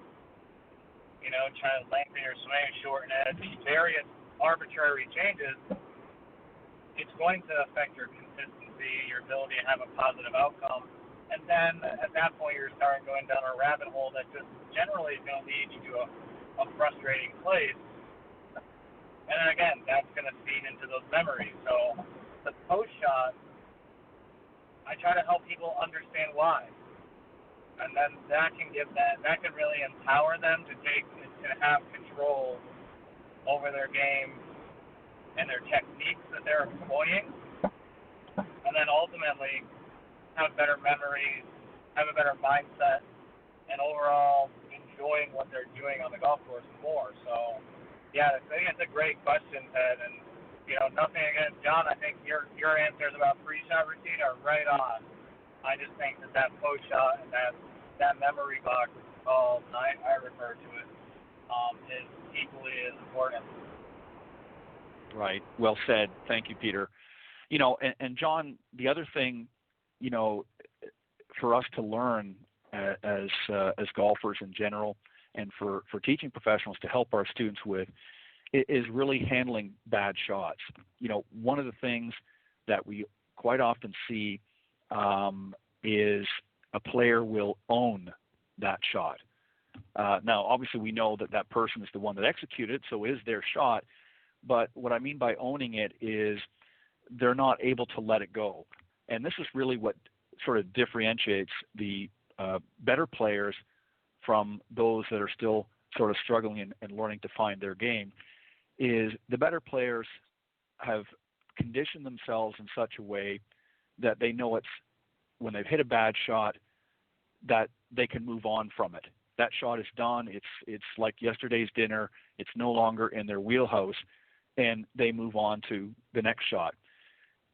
trying to lengthen your swing, shorten it, various arbitrary changes, it's going to affect your consistency, your ability to have a positive outcome. And then at that point, you're starting going down a rabbit hole that just generally is going to lead you to a frustrating place. And then again, that's going to feed into those memories. So the post shot, I try to help people understand why. And then that can really empower them to have control over their game and their techniques that they're employing. And then ultimately have better memories, have a better mindset, and overall enjoying what they're doing on the golf course more. So, yeah, I think it's a great question, Ted. And, nothing against John. I think your answers about pre-shot routine are right on. I just think that post shot and that memory box, which is called, and I refer to it, is equally as important. Right. Well said. Thank you, Peter. And John, the other thing, for us to learn as golfers in general, and for teaching professionals to help our students with, is really handling bad shots. One of the things that we quite often see is a player will own that shot. Now, obviously, we know that person is the one that executed it, so it is their shot. But what I mean by owning it is they're not able to let it go. And this is really what sort of differentiates the better players from those that are still sort of struggling and learning to find their game, is the better players have conditioned themselves in such a way that they know it's when they've hit a bad shot that they can move on from it. That shot is done. It's like yesterday's dinner. It's no longer in their wheelhouse, and they move on to the next shot.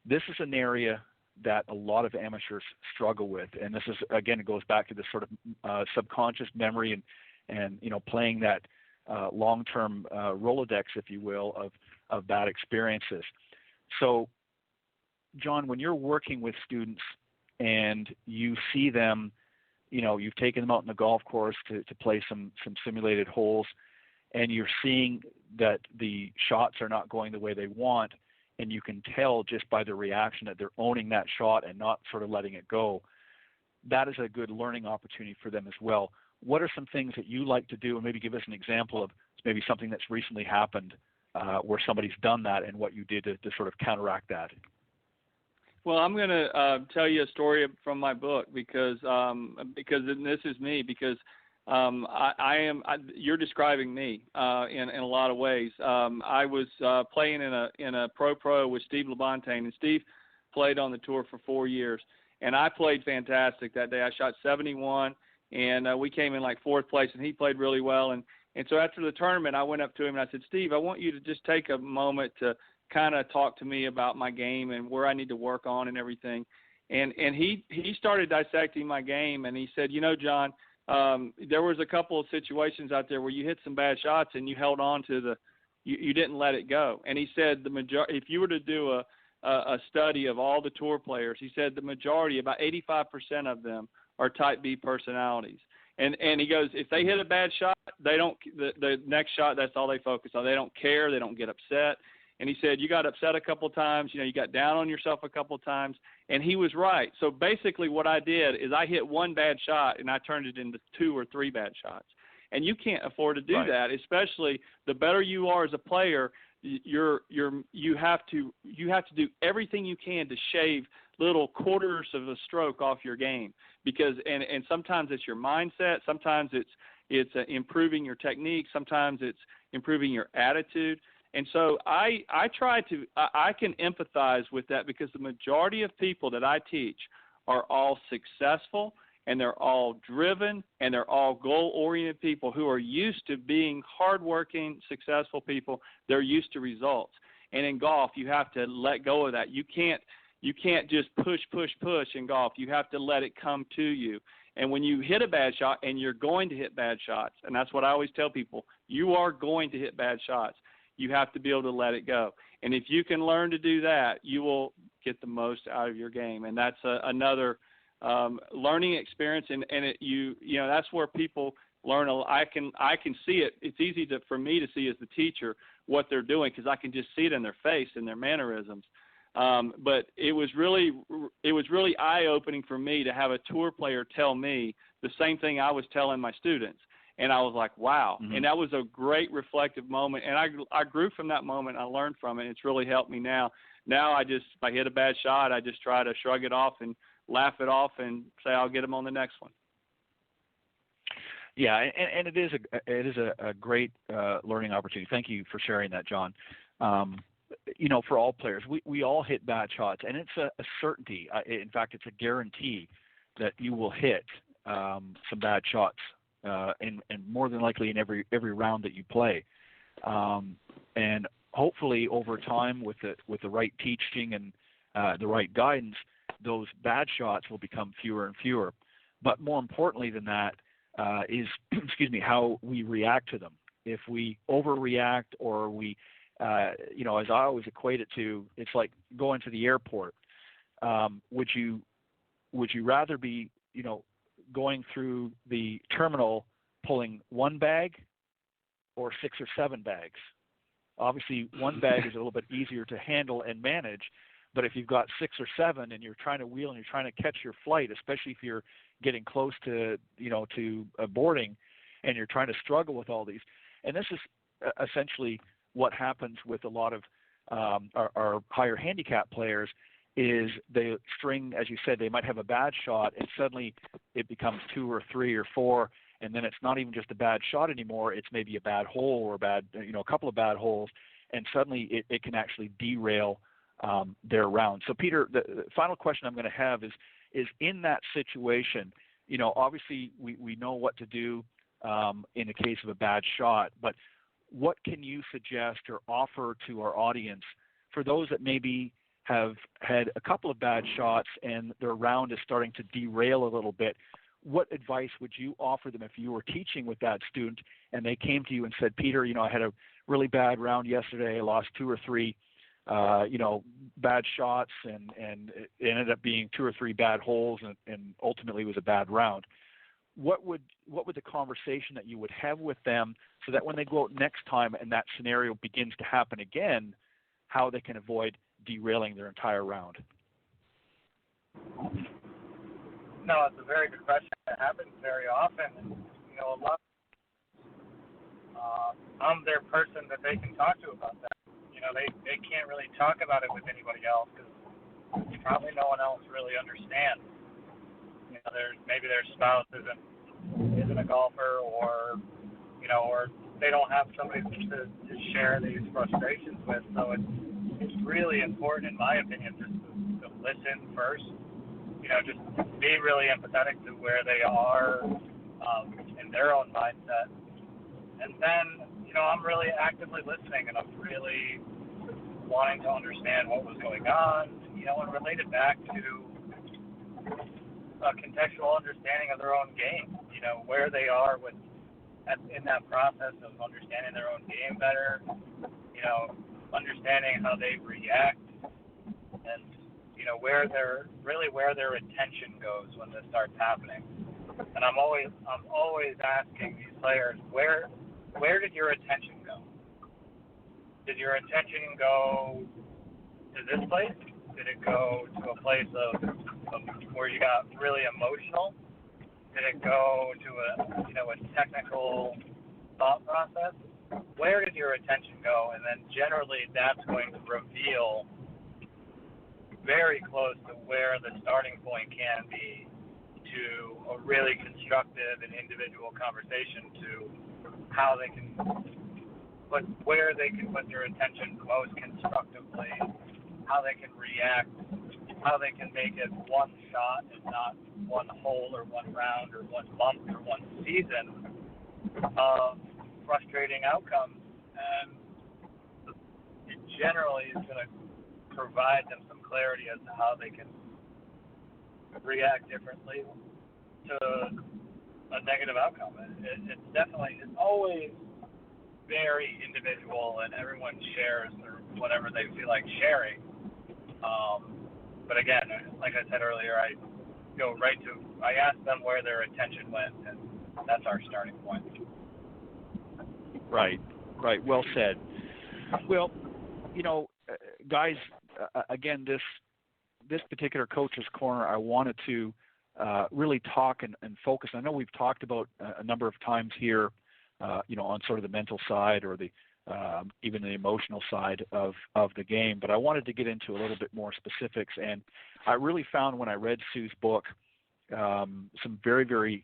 This is an area that a lot of amateurs struggle with, and this is, again, it goes back to this sort of subconscious memory and playing that long-term Rolodex, if you will, of bad experiences. So, John, when you're working with students and you see them, you've taken them out on the golf course to play some simulated holes, and you're seeing that the shots are not going the way they want, and you can tell just by their reaction that they're owning that shot and not sort of letting it go, that is a good learning opportunity for them as well. What are some things that you like to do, and maybe give us an example of maybe something that's recently happened where somebody's done that and what you did to sort of counteract that? Well, I'm going to tell you a story from my book because this is me, because you're describing me in a lot of ways. I was playing in a pro with Steve Labontaine, and Steve played on the tour for 4 years, and I played fantastic that day. I shot 71, and we came in like fourth place, and he played really well. And so after the tournament, I went up to him and I said, Steve, I want you to just take a moment to kind of talk to me about my game and where I need to work on and everything. And he started dissecting my game, and he said, John, there was a couple of situations out there where you hit some bad shots and you held on to you didn't let it go. And he said if you were to do a study of all the tour players, he said the majority, about 85% of them, are type B personalities. And he goes, if they hit a bad shot, they don't the next shot, that's all they focus on. They don't care, they don't get upset. And he said, you got upset a couple of times, you got down on yourself a couple of times, and he was right. So basically what I did is I hit one bad shot and I turned it into 2 or 3 bad shots. And you can't afford to do that, especially the better you are as a player. You have to do everything you can to shave little quarters of a stroke off your game, because and sometimes it's your mindset, sometimes it's improving your technique, sometimes it's improving your attitude. And so I can empathize with that, because the majority of people that I teach are all successful, and they're all driven, and they're all goal-oriented people who are used to being hardworking, successful people. They're used to results. And in golf, you have to let go of that. You can't just push in golf. You have to let it come to you. And when you hit a bad shot, and you're going to hit bad shots, and that's what I always tell people, you are going to hit bad shots. You have to be able to let it go. And if you can learn to do that, you will get the most out of your game. And that's another learning experience. And you know, that's where people learn. I can see it. It's easy for me to see as the teacher what they're doing, because I can just see it in their face and their mannerisms. But it was really eye-opening for me to have a tour player tell me the same thing I was telling my students. And I was like, wow. Mm-hmm. And that was a great reflective moment. And I grew from that moment. I learned from it. It's really helped me now. Now if I hit a bad shot, I just try to shrug it off and laugh it off and say I'll get them on the next one. Yeah, and it is a great learning opportunity. Thank you for sharing that, John. You know, for all players, we all hit bad shots, and it's a certainty. In fact, it's a guarantee that you will hit some bad shots, and more than likely in every round that you play. And hopefully, over time, with the right teaching and the right guidance, those bad shots will become fewer and fewer. But more importantly than that is, how we react to them. If we overreact or we you know, as I always equate it to, it's like going to the airport. Would you rather be, you know, going through the terminal pulling one bag or 6 or 7 bags? Obviously, one bag is a little bit easier to handle and manage, but if you've got 6 or 7 and you're trying to wheel and you're trying to catch your flight, especially if you're getting close to, you know, to boarding, and you're trying to struggle with all these, and this is essentially what happens with a lot of our higher handicap players is they string, as you said, they might have a bad shot and suddenly it becomes 2 or 3 or 4, and then it's not even just a bad shot anymore. It's maybe a bad hole or a couple of bad holes, and suddenly it can actually derail their round. So Peter, the final question I'm going to have is in that situation, you know, obviously we know what to do in the case of a bad shot, but what can you suggest or offer to our audience for those that maybe have had a couple of bad shots and their round is starting to derail a little bit? What advice would you offer them if you were teaching with that student and they came to you and said, Peter, you know, I had a really bad round yesterday. I lost 2 or 3, you know, bad shots, and it ended up being 2 or 3 bad holes, and ultimately was a bad round. What would the conversation that you would have with them so that when they go out next time and that scenario begins to happen again, how they can avoid derailing their entire round? No, it's a very good question. It happens very often. You know, a lot. I'm their person that they can talk to about that. You know, they can't really talk about it with anybody else because probably no one else really understands. You know, maybe their spouse isn't a golfer, or you know, or they don't have somebody to share these frustrations with. So it's really important, in my opinion, just to listen first. You know, just be really empathetic to where they are in their own mindset, and then you know, I'm really actively listening, and I'm really wanting to understand what was going on. You know, and relate it back to a contextual understanding of their own game, you know, where they are in that process of understanding their own game better, you know, understanding how they react, and, you know, where their attention goes when this starts happening. And I'm always asking these players, where did your attention go? Did your attention go to this place? Did it go to a place of where you got really emotional? Did it go to a technical thought process? Where did your attention go? And then generally that's going to reveal very close to where the starting point can be to a really constructive and individual conversation to how they can where they can put their attention most constructively, how they can react, how they can make it one shot and not one hole or one round or one month or one season of frustrating outcomes. And it generally is going to provide them some clarity as to how they can react differently to a negative outcome. It's always very individual, and everyone shares or whatever they feel like sharing. But again, like I said earlier, I ask them where their attention went, and that's our starting point. Right. Well said. Well, guys, again, this particular Coach's Corner, I wanted to really talk and focus. I know we've talked about a number of times here, on sort of the mental side or the even the emotional side of the game, but I wanted to get into a little bit more specifics. And I really found when I read Sue's book some very, very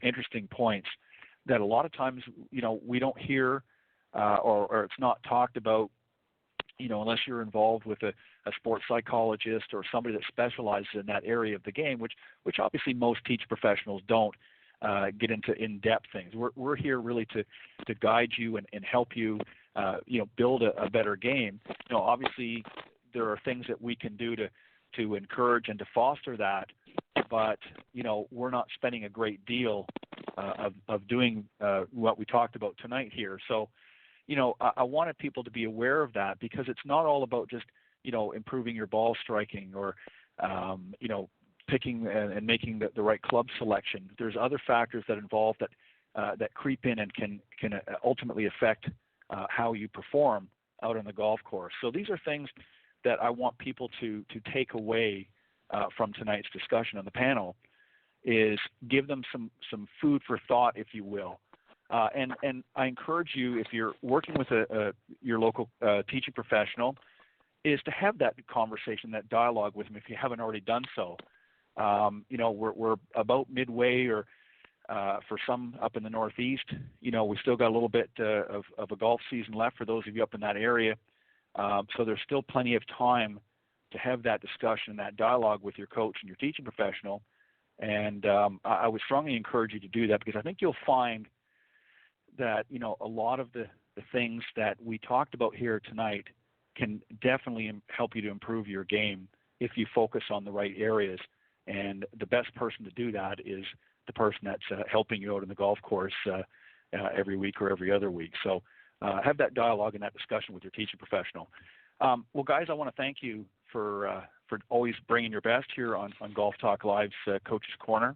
interesting points that a lot of times, we don't hear or it's not talked about, unless you're involved with a sports psychologist or somebody that specializes in that area of the game, which obviously most teaching professionals don't get into in-depth things. We're here really to guide you and help you, build a better game. Obviously there are things that we can do to encourage and to foster that, but we're not spending a great deal of doing what we talked about tonight here. So, I wanted people to be aware of that, because it's not all about just, improving your ball striking or, picking and making the right club selection. There's other factors that involve that creep in and can ultimately affect how you perform out on the golf course. So these are things that I want people to take away from tonight's discussion on the panel, is give them some food for thought, if you will. And I encourage you, if you're working with your local teaching professional, is to have that conversation, that dialogue with them if you haven't already done so. We're about midway, or for some up in the Northeast, we still got a little bit of a golf season left for those of you up in that area. So there's still plenty of time to have that discussion, that dialogue with your coach and your teaching professional. And I would strongly encourage you to do that, because I think you'll find that, a lot of the things that we talked about here tonight can definitely help you to improve your game if you focus on the right areas. And the best person to do that is the person that's helping you out on the golf course every week or every other week. So have that dialogue and that discussion with your teaching professional. Well, guys, I want to thank you for always bringing your best here on Golf Talk Live's Coach's Corner.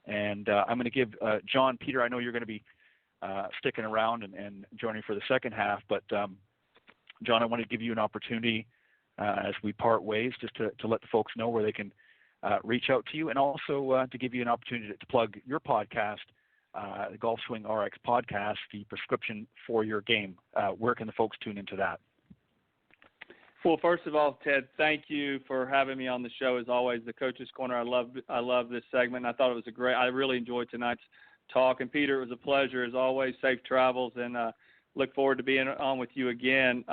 And I'm going to give John, Peter, I know you're going to be sticking around and joining for the second half, but John, I want to give you an opportunity as we part ways, just to let the folks know where they can reach out to you, and also to give you an opportunity to plug your podcast, the Golf Swing RX podcast, the prescription for your game. Where can the folks tune into that? Well, first of all, Ted, thank you for having me on the show. As always, the Coach's Corner, I love this segment. I thought it was I really enjoyed tonight's talk. And Peter, it was a pleasure as always. Safe travels, and look forward to being on with you again.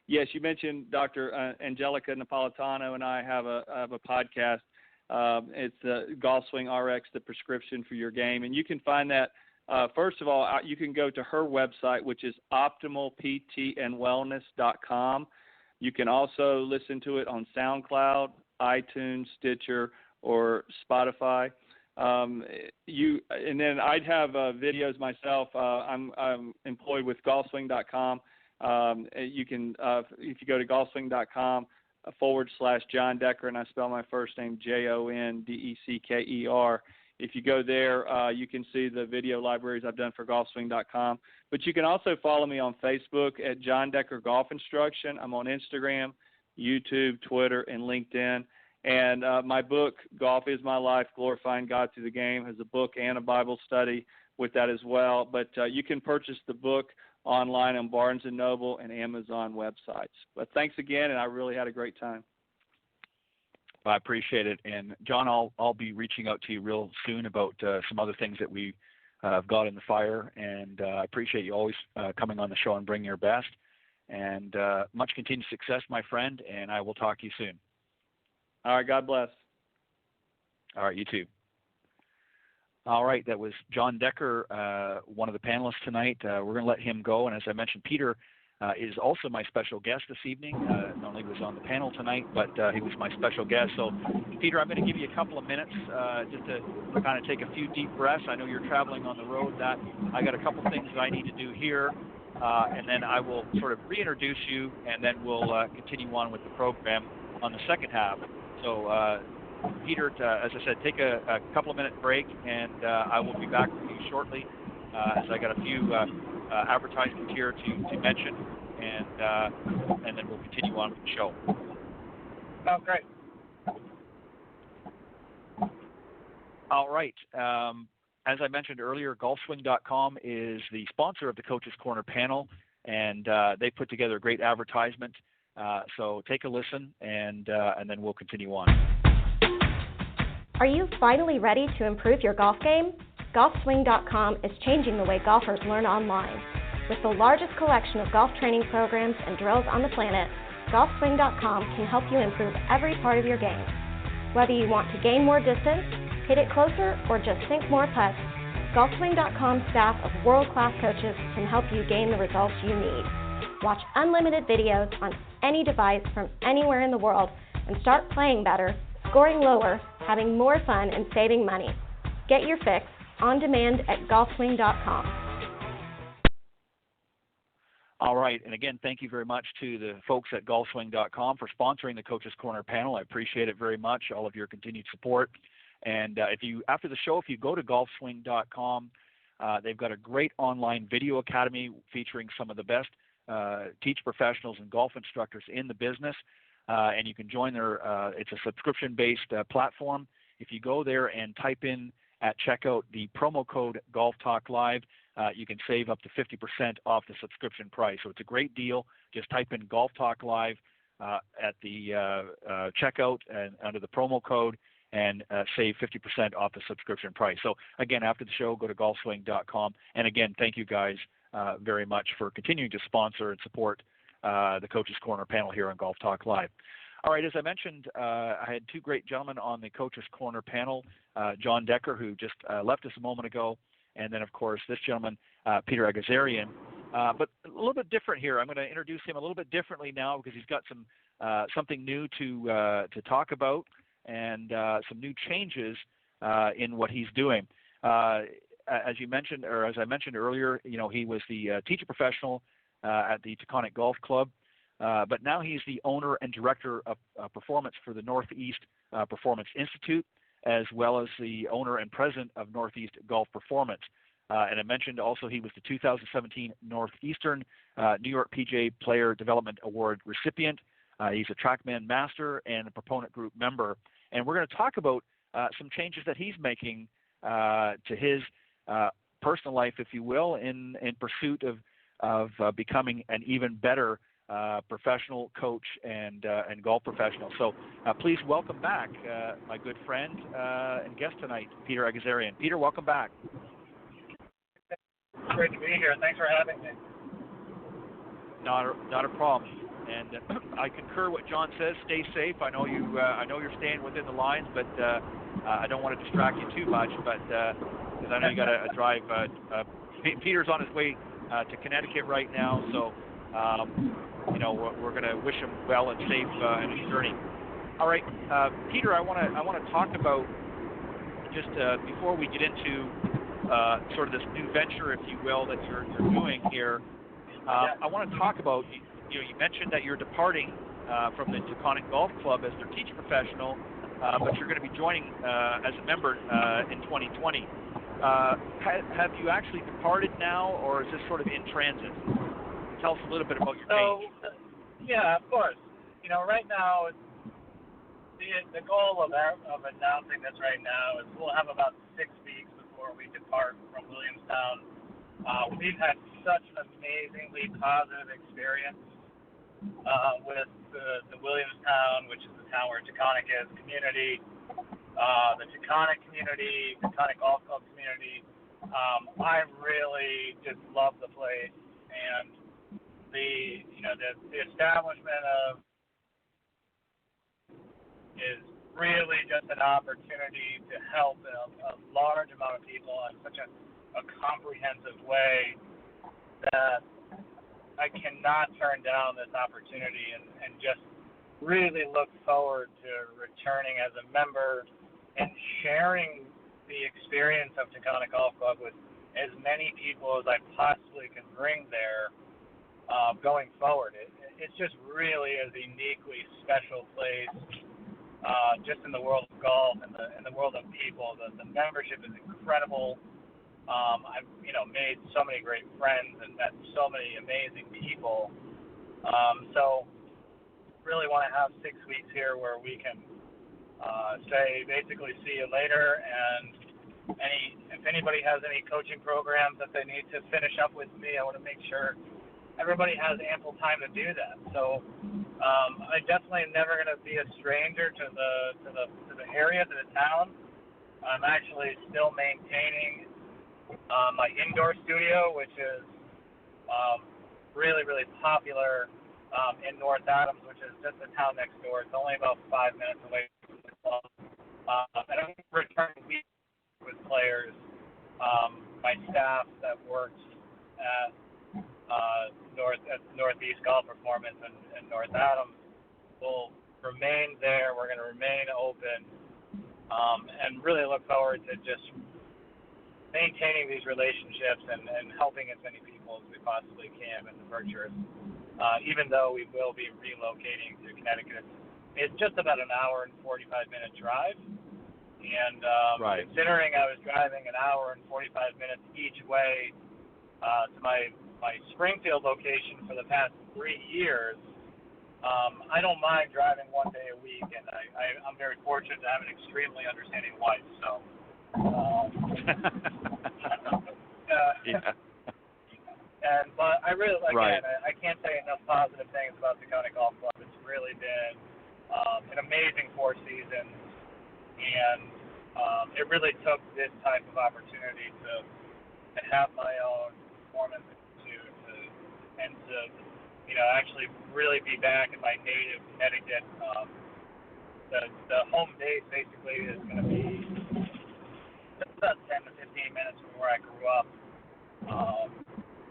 Yes, you mentioned Dr. Angelica Napolitano and I have a podcast. It's Golf Swing RX, the prescription for your game, and you can find that. First of all, you can go to her website, which is optimalptandwellness.com. You can also listen to it on SoundCloud, iTunes, Stitcher, or Spotify. And then I'd have videos myself. I'm employed with golfswing.com. You can, if you go to golfswing.com /John Decker, and I spell my first name JONDECKER. If you go there, you can see the video libraries I've done for golfswing.com. But you can also follow me on Facebook at John Decker Golf Instruction. I'm on Instagram, YouTube, Twitter, and LinkedIn. And my book, Golf is My Life, Glorifying God Through the Game, has a book and a Bible study with that as well. But you can purchase the book online on Barnes & Noble and Amazon websites. But thanks again, and I really had a great time. I appreciate it. And, John, I'll be reaching out to you real soon about some other things that we have got in the fire. And I appreciate you always coming on the show and bringing your best. And much continued success, my friend, and I will talk to you soon. All right, God bless. All right, you too. All right, that was John Decker, one of the panelists tonight. We're going to let him go. And as I mentioned, Peter is also my special guest this evening. Not only was on the panel tonight, but he was my special guest. So, Peter, I'm going to give you a couple of minutes just to kind of take a few deep breaths. I know you're traveling on the road. That I got a couple things that I need to do here, and then I will sort of reintroduce you, and then we'll continue on with the program on the second half. So, Peter, as I said, take a couple of minute break, and I will be back with you shortly, as I got a few advertisements here to mention, and then we'll continue on with the show. Sounds great. All right. As I mentioned earlier, golfswing.com is the sponsor of the Coach's Corner panel, and they put together a great advertisement. So take a listen, and then we'll continue on. Are you finally ready to improve your golf game? GolfSwing.com is changing the way golfers learn online. With the largest collection of golf training programs and drills on the planet, GolfSwing.com can help you improve every part of your game. Whether you want to gain more distance, hit it closer, or just sink more putts, GolfSwing.com's staff of world-class coaches can help you gain the results you need. Watch unlimited videos on any device from anywhere in the world and start playing better, scoring lower, having more fun, and saving money. Get your fix on demand at golfswing.com. All right, and again, thank you very much to the folks at golfswing.com for sponsoring the Coach's Corner panel. I appreciate it very much, all of your continued support. And after the show, if you go to golfswing.com, they've got a great online video academy featuring some of the best teach professionals and golf instructors in the business. And you can join their, it's a subscription-based platform. If you go there and type in at checkout the promo code Golf Talk Live, you can save up to 50% off the subscription price. So it's a great deal. Just type in Golf Talk Live at the checkout and under the promo code, and save 50% off the subscription price. So again, after the show, go to golfswing.com. And again, thank you guys very much for continuing to sponsor and support the Coach's Corner panel here on Golf Talk Live. All right, as I mentioned, I had two great gentlemen on the Coach's Corner panel, John Decker, who just left us a moment ago, and then, of course, this gentleman, Peter Egazarian. But a little bit different here. I'm going to introduce him a little bit differently now because he's got some something new to talk about, and some new changes in what he's doing. As you mentioned, or as I mentioned earlier, you know, he was the teacher professional at the Taconic Golf Club, but now he's the owner and director of performance for the Northeast Performance Institute, as well as the owner and president of Northeast Golf Performance. And I mentioned also he was the 2017 Northeastern New York PGA Player Development Award recipient. He's a TrackMan Master and a Proponent Group member. And we're going to talk about some changes that he's making to his personal life, if you will, in pursuit of becoming an even better professional coach and golf professional. So please welcome back my good friend and guest tonight, Peter Egazarian. Peter, welcome back. Great to be here. Thanks for having me. Not a problem. And I concur what John says. Stay safe. I know you're staying within the lines, but I don't want to distract you too much. But because I know you got to drive. Peter's on his way to Connecticut right now, so you know, we're going to wish him well and safe in his journey. All right, Peter, I want to talk about just before we get into sort of this new venture, if you will, that you're doing here. I want to talk about. You mentioned that you're departing from the Taconic Golf Club as their teacher professional, but you're going to be joining as a member in 2020. Have you actually departed now, or is this sort of in transit? Tell us a little bit about your change. Yeah, of course. You know, right now, the goal of announcing this right now is we'll have about 6 weeks before we depart from Williamstown. We've had such an amazingly positive experience with the Williamstown, which is the town where Taconic is, community, the Taconic community, Taconic Golf Club community. I really just love the place, and the establishment of is really just an opportunity to help a large amount of people in such a comprehensive way that I cannot turn down this opportunity and just really look forward to returning as a member and sharing the experience of Taconic Golf Club with as many people as I possibly can bring there going forward. It's just really a uniquely special place just in the world of golf and in the world of people. The membership is incredible. I've made so many great friends and met so many amazing people. So really want to have 6 weeks here where we can say basically see you later, and if anybody has any coaching programs that they need to finish up with me, I want to make sure everybody has ample time to do that. So I definitely am never going to be a stranger to the area, to the town. I'm actually still maintaining my indoor studio, which is really, really popular in North Adams, which is just the town next door. It's only about 5 minutes away from the club. And I'm returning weekly with players. My staff that works at Northeast Golf Performance in North Adams will remain there. We're going to remain open, and really look forward to just maintaining these relationships and helping as many people as we possibly can in the Berkshires. Even though we will be relocating to Connecticut, it's just about an hour and 45-minute drive. And right. Considering I was driving an hour and 45 minutes each way to my Springfield location for the past 3 years, I don't mind driving 1 day a week, and I'm very fortunate to have an extremely understanding wife. So, yeah. But I really, right. I can't say enough positive things about the Taconic Golf Club. It's really been an amazing 4 seasons. And it really took this type of opportunity to have my own performance institute and to actually really be back in my native Connecticut. The home base basically is going to be just about 10 to 15 minutes from where I grew up,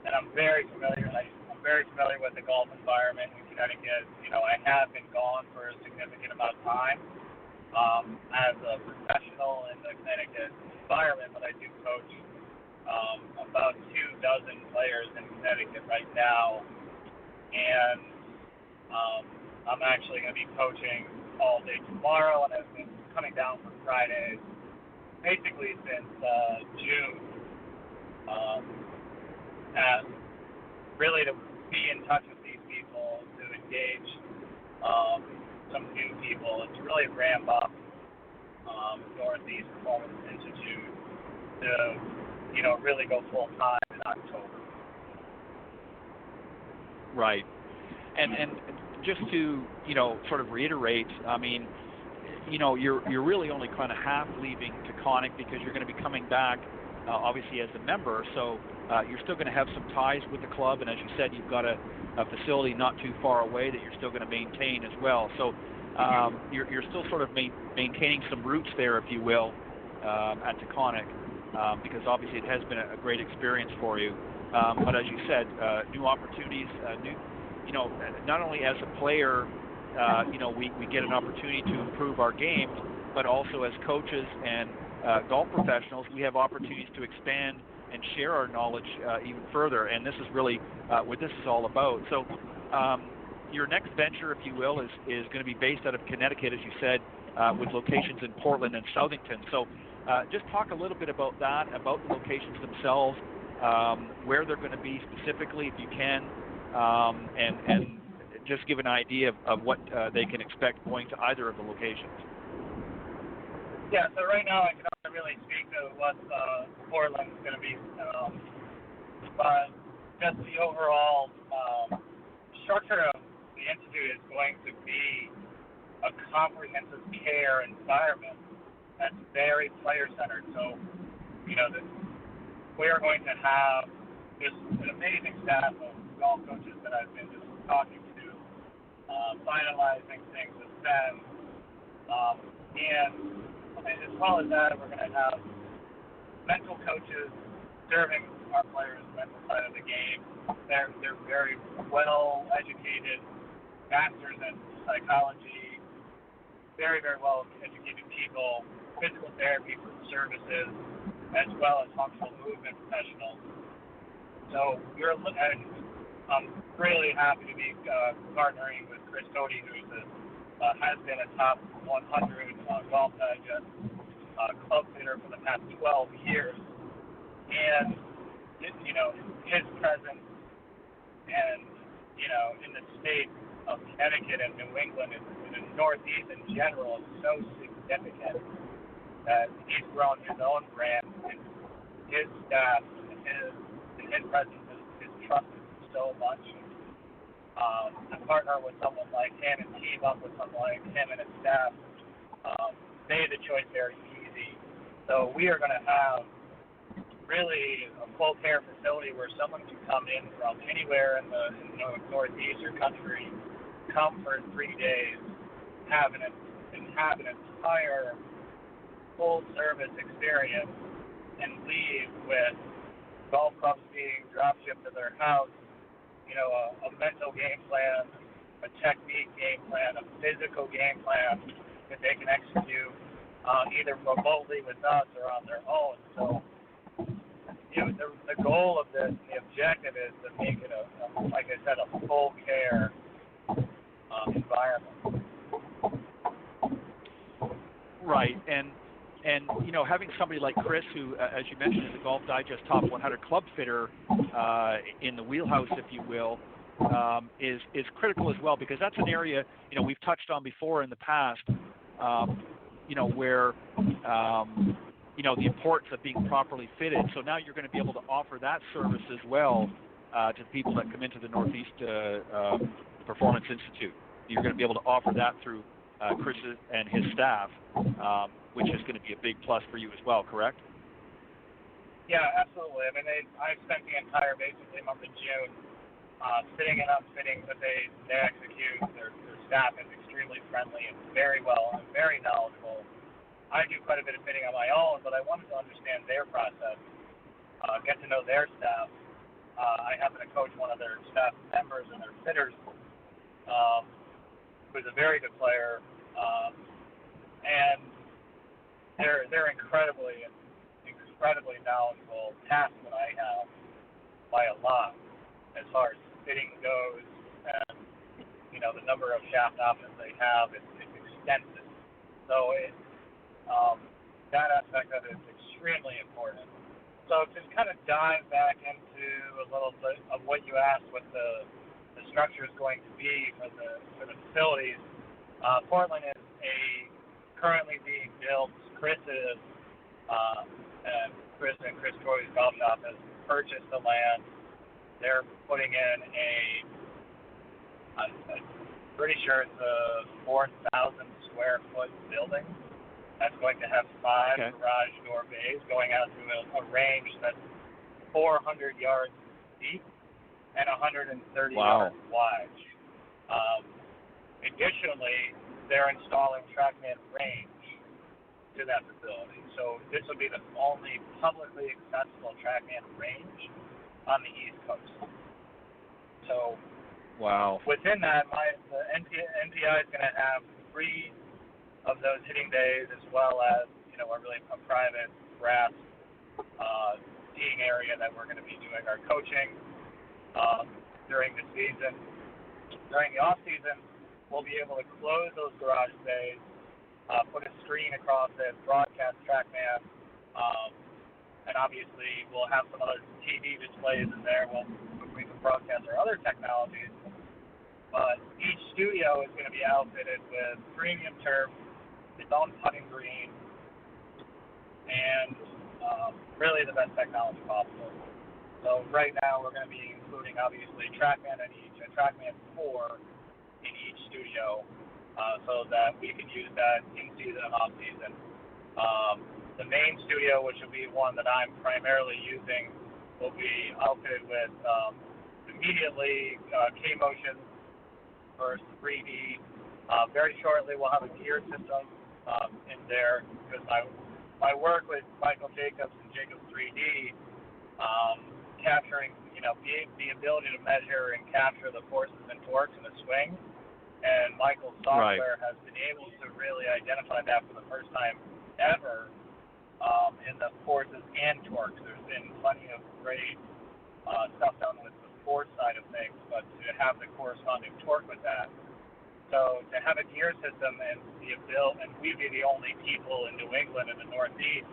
and I'm very familiar. I'm very familiar with the golf environment in Connecticut. I have been gone for a significant amount of time. As a professional in the Connecticut environment, but I do coach about 24 players in Connecticut right now, and I'm actually going to be coaching all day tomorrow, and I've been coming down for Fridays basically since June, and really to be in touch with these people, to engage some new people, and to really ramp up Northeast Performance Institute to, really go full time in October. Right. And just to, sort of reiterate, I mean, you're really only kind of half leaving Taconic because you're going to be coming back, obviously, as a member. So you're still going to have some ties with the club. And as you said, you've got a facility not too far away that you're still going to maintain as well. So you're still sort of maintaining some roots there, if you will, at Taconic, because obviously it has been a great experience for you. But as you said, new opportunities, not only as a player, we get an opportunity to improve our games, but also as coaches and golf professionals, we have opportunities to expand and share our knowledge even further. And this is really what this is all about. So your next venture, if you will, is going to be based out of Connecticut, as you said, with locations in Portland and Southington. So just talk a little bit about that, about the locations themselves, where they're going to be specifically, if you can, and just give an idea of what they can expect going to either of the locations. Yeah, so right now I can only really speak to what Portland is going to be, but just the overall structure of the Institute is going to be a comprehensive care environment that's very player-centered. So, we are going to have just an amazing staff of golf coaches that I've been just talking to, finalizing things with them, and as well as that, we're going to have mental coaches serving our players' mental side of the game. They're very well educated, masters in psychology, very, very well educated people, physical therapy services, as well as functional movement professionals. So I'm really happy to be partnering with Chris Cody, who has been a top 100 Golf Digest club fitter for the past 12 years. And, his presence and, in the state of Connecticut and New England and the Northeast in general is so significant that he's grown his own brand, and his staff and his presence is trusted so much. To partner with someone like him and team up with someone like him and his staff made the choice very easy. So we are going to have really a full care facility where someone can come in from anywhere in the Northeast or country, come for 3 days, have an entire full service experience, and leave with golf clubs being drop shipped to their house, a mental game plan, a technique game plan, a physical game plan that they can execute either remotely with us or on their own. So, the goal of this, the objective is to make it like I said, a full care environment. Right, and having somebody like Chris, who, as you mentioned, is a Golf Digest Top 100 club fitter in the wheelhouse, if you will, is critical as well, because that's an area we've touched on before in the past. Where the importance of being properly fitted. So now you're going to be able to offer that service as well to people that come into the Northeast Performance Institute. You're going to be able to offer that through Chris and his staff, which is going to be a big plus for you as well, correct? Yeah, absolutely. I mean, I spent the entire basically month of June sitting and unfitting, but they execute. Their staff is extremely friendly and very well and very knowledgeable. I do quite a bit of fitting on my own, but I wanted to understand their process, get to know their staff. I happen to coach one of their staff members and their fitters, who's a very good player, and they're incredibly knowledgeable, past what I have by a lot as far as fitting goes, and the number of shaft options they have is extensive. So that aspect of it is extremely important. So to kind of dive back into a little bit of what you asked, what the structure is going to be for the facilities, Portland is currently being built. Chris and Chris Troy's golf shop has purchased the land. They're putting in I'm pretty sure it's a 4,000 square foot building. That's going to have 5 garage door bays going out to a range that's 400 yards deep and 130 yards wide. Additionally, they're installing TrackMan range to that facility. So this will be the only publicly accessible TrackMan range on the East Coast. So within that, the NPI is going to have 3 of those hitting days, as well as a private grass teeing area that we're going to be doing our coaching during the season. During the off season, we'll be able to close those garage bays, put a screen across it, broadcast TrackMan, and obviously we'll have some other TV displays in there where we can broadcast our other technologies. But each studio is going to be outfitted with premium turf, its own putting green, and really the best technology possible. So right now we're going to be including obviously TrackMan in each, and TrackMan 4 in each studio, so that we can use that in season and off season. The main studio, which will be one that I'm primarily using, will be outfitted with immediately K-Motion for 3D. Very shortly we'll have a gear system in there, because my work with Michael Jacobs and Jacobs 3D, capturing, the ability to measure and capture the forces and torques in the swing. And Michael's software has been able to really identify that for the first time ever in the forces and torques. There's been plenty of great stuff done with the force side of things, but to have the corresponding torque with that. So to have a gear system and we'd be the only people in New England and the Northeast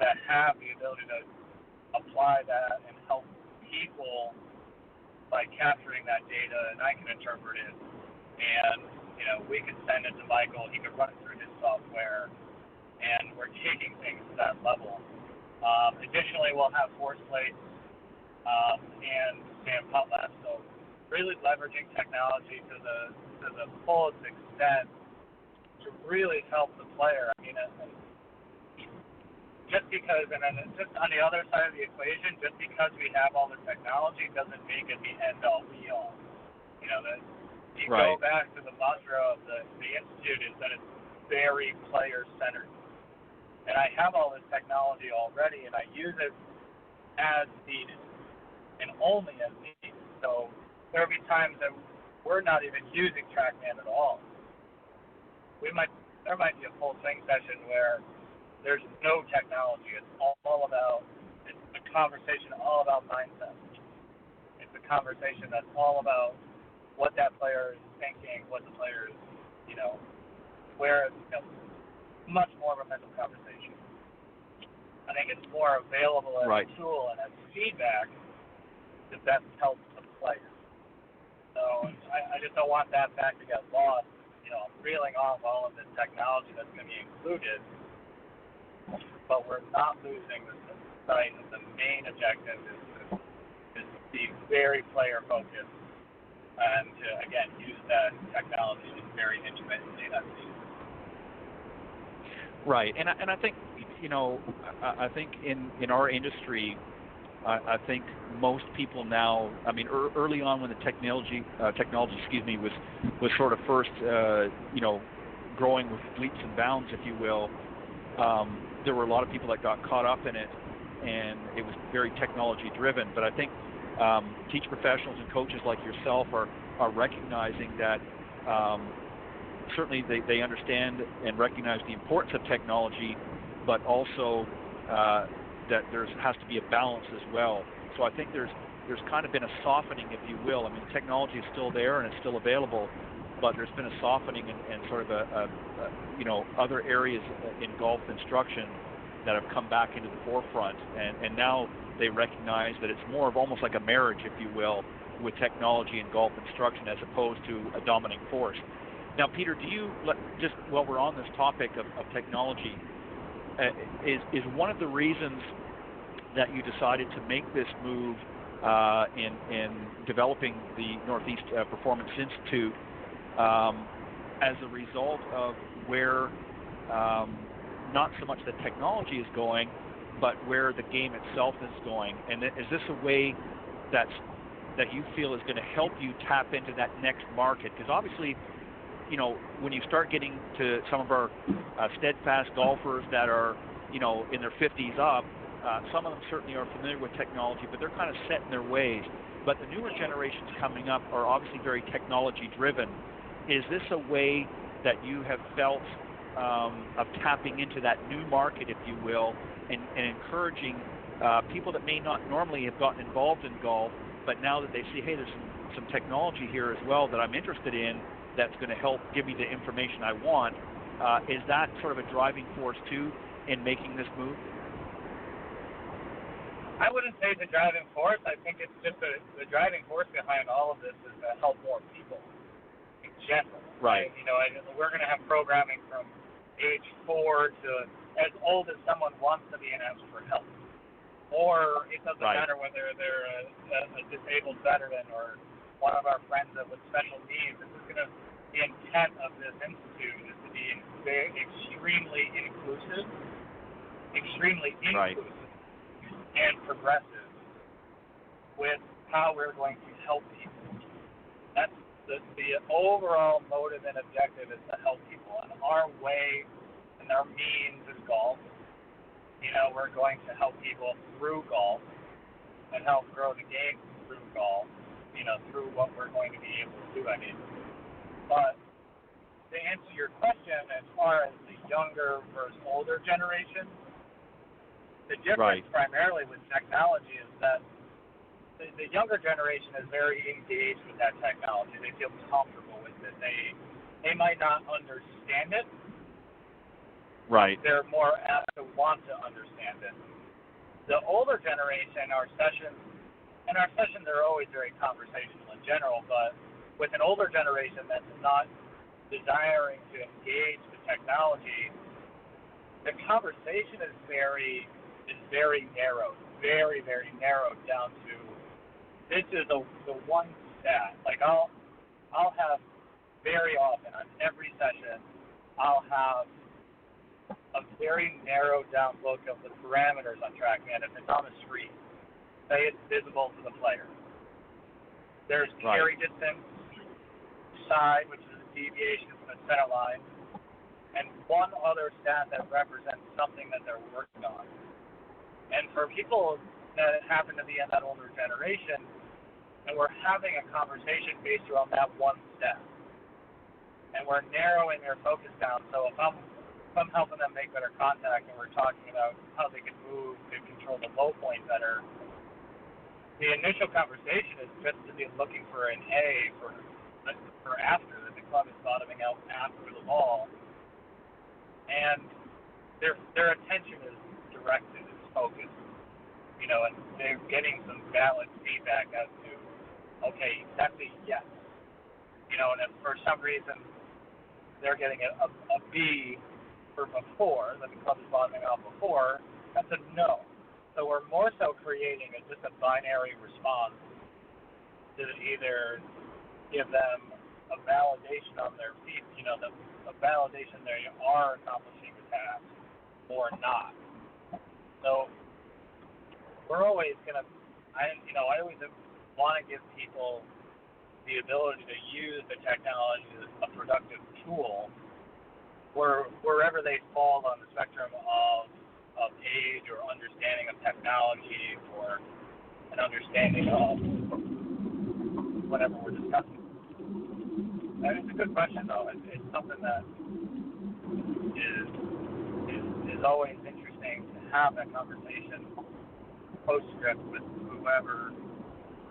that have the ability to apply that and help people by capturing that data, and I can interpret it. And, we could send it to Michael, he could run it through his software, and we're taking things to that level. Additionally, we'll have force plates and sand putt labs, so really leveraging technology to the fullest extent to really help the player. I mean, just because, and then just on the other side of the equation, just because we have all the technology doesn't make it the end-all, be-all. You go back to the mantra of the Institute is that it's very player-centered. And I have all this technology already, and I use it as needed, and only as needed. So there will be times that we're not even using TrackMan at all. There might be a full swing session where there's no technology. It's a conversation all about mindset. It's a conversation that's all about what that player is thinking, what the player is, much more of a mental conversation. I think it's more available as a tool and as feedback to best help the player. So I just don't want that fact to get lost. I'm reeling off all of this technology that's going to be included, but we're not losing the sight of the main objective is to be very player focused and to, again, use that technology very intermittently. That's needed. Right, and I think I think in our industry, I think most people now. I mean, early on when the technology, was sort of first, growing with leaps and bounds, if you will. There were a lot of people that got caught up in it, and it was very technology driven. But I think teach professionals and coaches like yourself are recognizing that certainly they understand and recognize the importance of technology, but also that there has to be a balance as well. So I think there's kind of been a softening, if you will. I mean, technology is still there and it's still available, but there's been a softening and sort of other areas in golf instruction that have come back into the forefront, and now they recognize that it's more of almost like a marriage, if you will, with technology and golf instruction as opposed to a dominant force. Now, Peter, do you, just while we're on this topic of technology, is one of the reasons that you decided to make this move in developing the Northeast Performance Institute as a result of where not so much the technology is going, but where the game itself is going? And is this a way that you feel is going to help you tap into that next market? Because obviously, when you start getting to some of our steadfast golfers that are, in their 50s up, some of them certainly are familiar with technology, but they're kind of set in their ways. But the newer generations coming up are obviously very technology driven. Is this a way that you have felt of tapping into that new market, if you will, and encouraging people that may not normally have gotten involved in golf, but now that they see, hey, there's some technology here as well that I'm interested in that's going to help give me the information I want, is that sort of a driving force too in making this move? I wouldn't say it's a driving force. I think it's just the driving force behind all of this is to help more people in general. Right. We're going to have programming from age 4 to as old as someone wants to be and ask for help. Or it doesn't matter whether they're a disabled veteran or one of our friends with special needs. The intent of this institute is to be extremely inclusive, and progressive with how we're going to help people. That's the overall motive and objective is to help people. And our way and our means is golf. We're going to help people through golf and help grow the game through golf, through what we're going to be able to do. But to answer your question, as far as the younger versus older generation, the difference primarily with technology is that the younger generation is very engaged with that technology. They feel comfortable with it. They might not understand it. Right. They're more apt to want to understand it. The older generation, our sessions are always very conversational in general, but with an older generation that's not desiring to engage the technology, the conversation is very narrowed, very, very narrowed down to this is the one stat. Like I'll have very often on every session, I'll have a very narrowed down look of the parameters on TrackMan. If it's on the screen, say it's visible to the player. There's carry distance, side, which is a deviation from the center line, and one other stat that represents something that they're working on. And for people that happen to be in that older generation, and we're having a conversation based around that one stat, and we're narrowing their focus down. So if I'm helping them make better contact, and we're talking about how they can move to control the low point better, the initial conversation is just to be looking for an A for after, that the club is bottoming out after the ball, and their attention is directed, it's focused, and they're getting some valid feedback as to, okay, that's a yes, and if for some reason they're getting a B for before, that the club is bottoming out before, that's a no. So we're more so creating just a binary response to either give them a validation on their feet, a validation they are accomplishing the task or not. So we're always going to, I always want to give people the ability to use the technology as a productive tool wherever they fall on the spectrum of age or understanding of technology or an understanding of whatever we're discussing. And it's a good question, though. It's something that is always interesting to have that conversation postscript with whoever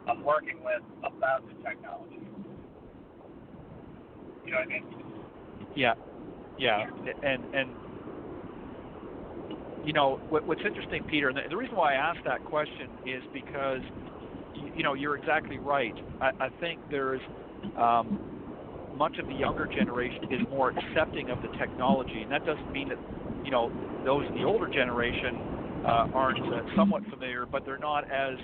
I'm working with about the technology. You know what I mean? Yeah, and what's interesting, Peter, and the reason why I asked that question is because you're exactly right. I think there's much of the younger generation is more accepting of the technology, and that doesn't mean that those in the older generation aren't somewhat familiar, but they're not as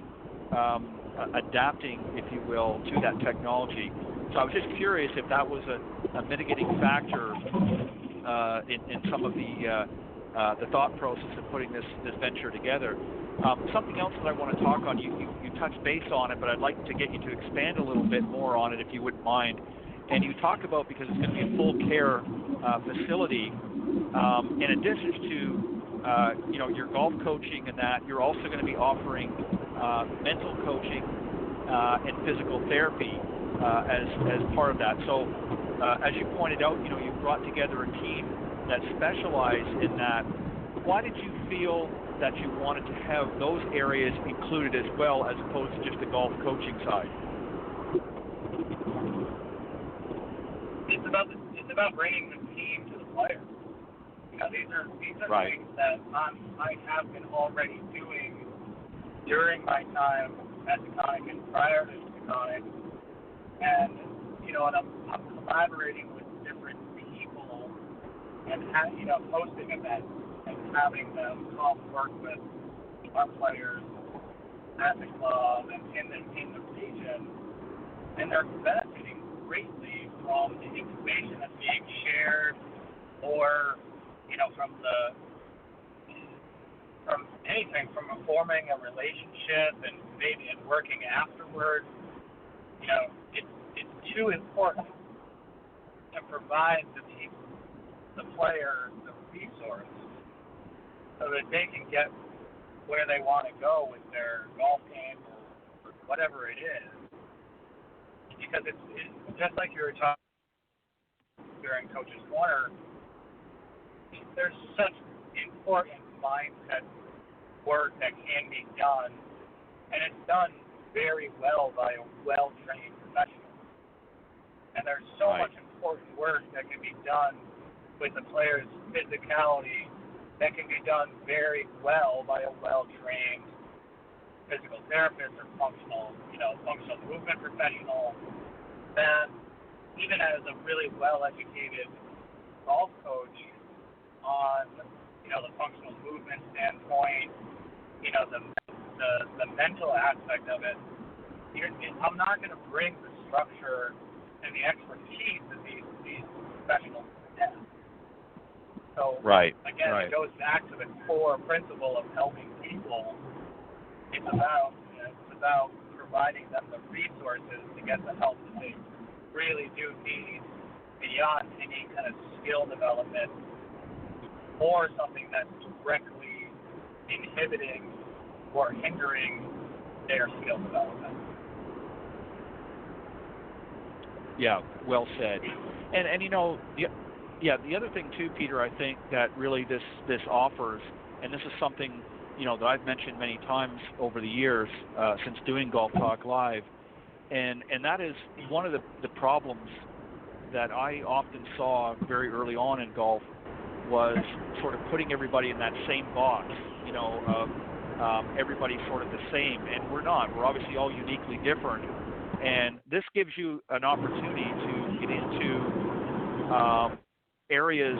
adapting, if you will, to that technology. So I was just curious if that was a mitigating factor in some of the thought process of putting this venture together. Something else that I want to talk on, you touched base on it, but I'd like to get you to expand a little bit more on it if you wouldn't mind. And you talk about, because it's going to be a full care facility, in addition to your golf coaching and that, you're also going to be offering mental coaching and physical therapy as part of that. So as you pointed out, you've brought together a team that specialize in that. Why did you feel that you wanted to have those areas included as well, as opposed to just the golf coaching side? It's about bringing the team to the player. These are right. Things that I have been already doing during my time at Taconic and prior to Taconic, and I'm collaborating with different people and hosting events and having them come work with our players at the club and in the region, and they're benefiting greatly from the information that's being shared, or from anything, from forming a relationship and maybe working afterwards. It's too important to provide the player the resource so that they can get where they want to go with their golf game or whatever it is, because it's just like you were talking during Coach's Corner. There's such important mindset work that can be done, and it's done very well by a well-trained professional. And there's so much important work that can be done with the player's physicality that can be done very well by a well-trained physical therapist or functional movement professional. That even as a really well-educated golf coach on, the functional movement standpoint, the mental aspect of it, I'm not going to bring the structure and the expertise that these professionals have. So, again, it goes back to the core principle of helping people. It's about providing them the resources to get the help that they really do need beyond any kind of skill development or something that's directly inhibiting or hindering their skill development. Yeah, well said. And the other thing too, Peter, I think that really this offers, and this is something that I've mentioned many times over the years since doing Golf Talk Live, and that is one of the problems that I often saw very early on in golf was sort of putting everybody in that same box, of everybody sort of the same, and we're not. We're obviously all uniquely different, and this gives you an opportunity to get into areas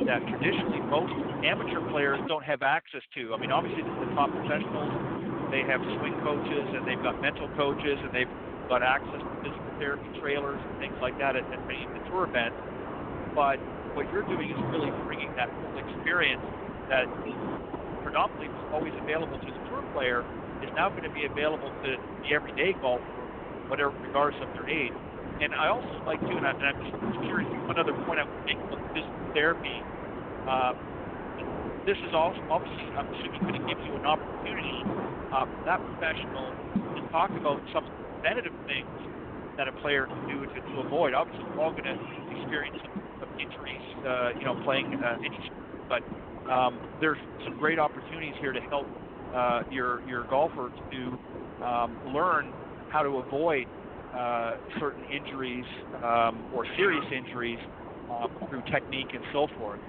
that traditionally most amateur players don't have access to. I mean, obviously the top professionals, they have swing coaches and they've got mental coaches and they've got access to physical therapy trailers and things like that at many of the tour events. But what you're doing is really bringing that full experience that predominantly was always available to the tour player is now going to be available to the everyday golfer, whatever, regardless of their age. And I also like to, and I'm just curious, one other point I would make about physical therapy. This is also obviously, I'm assuming, going to give you an opportunity for that professional to talk about some preventative things that a player can do to avoid. Obviously, we're all going to experience some injuries, playing any sport, but there's some great opportunities here to help your golfer to learn how to avoid certain injuries or serious injuries through technique and so forth.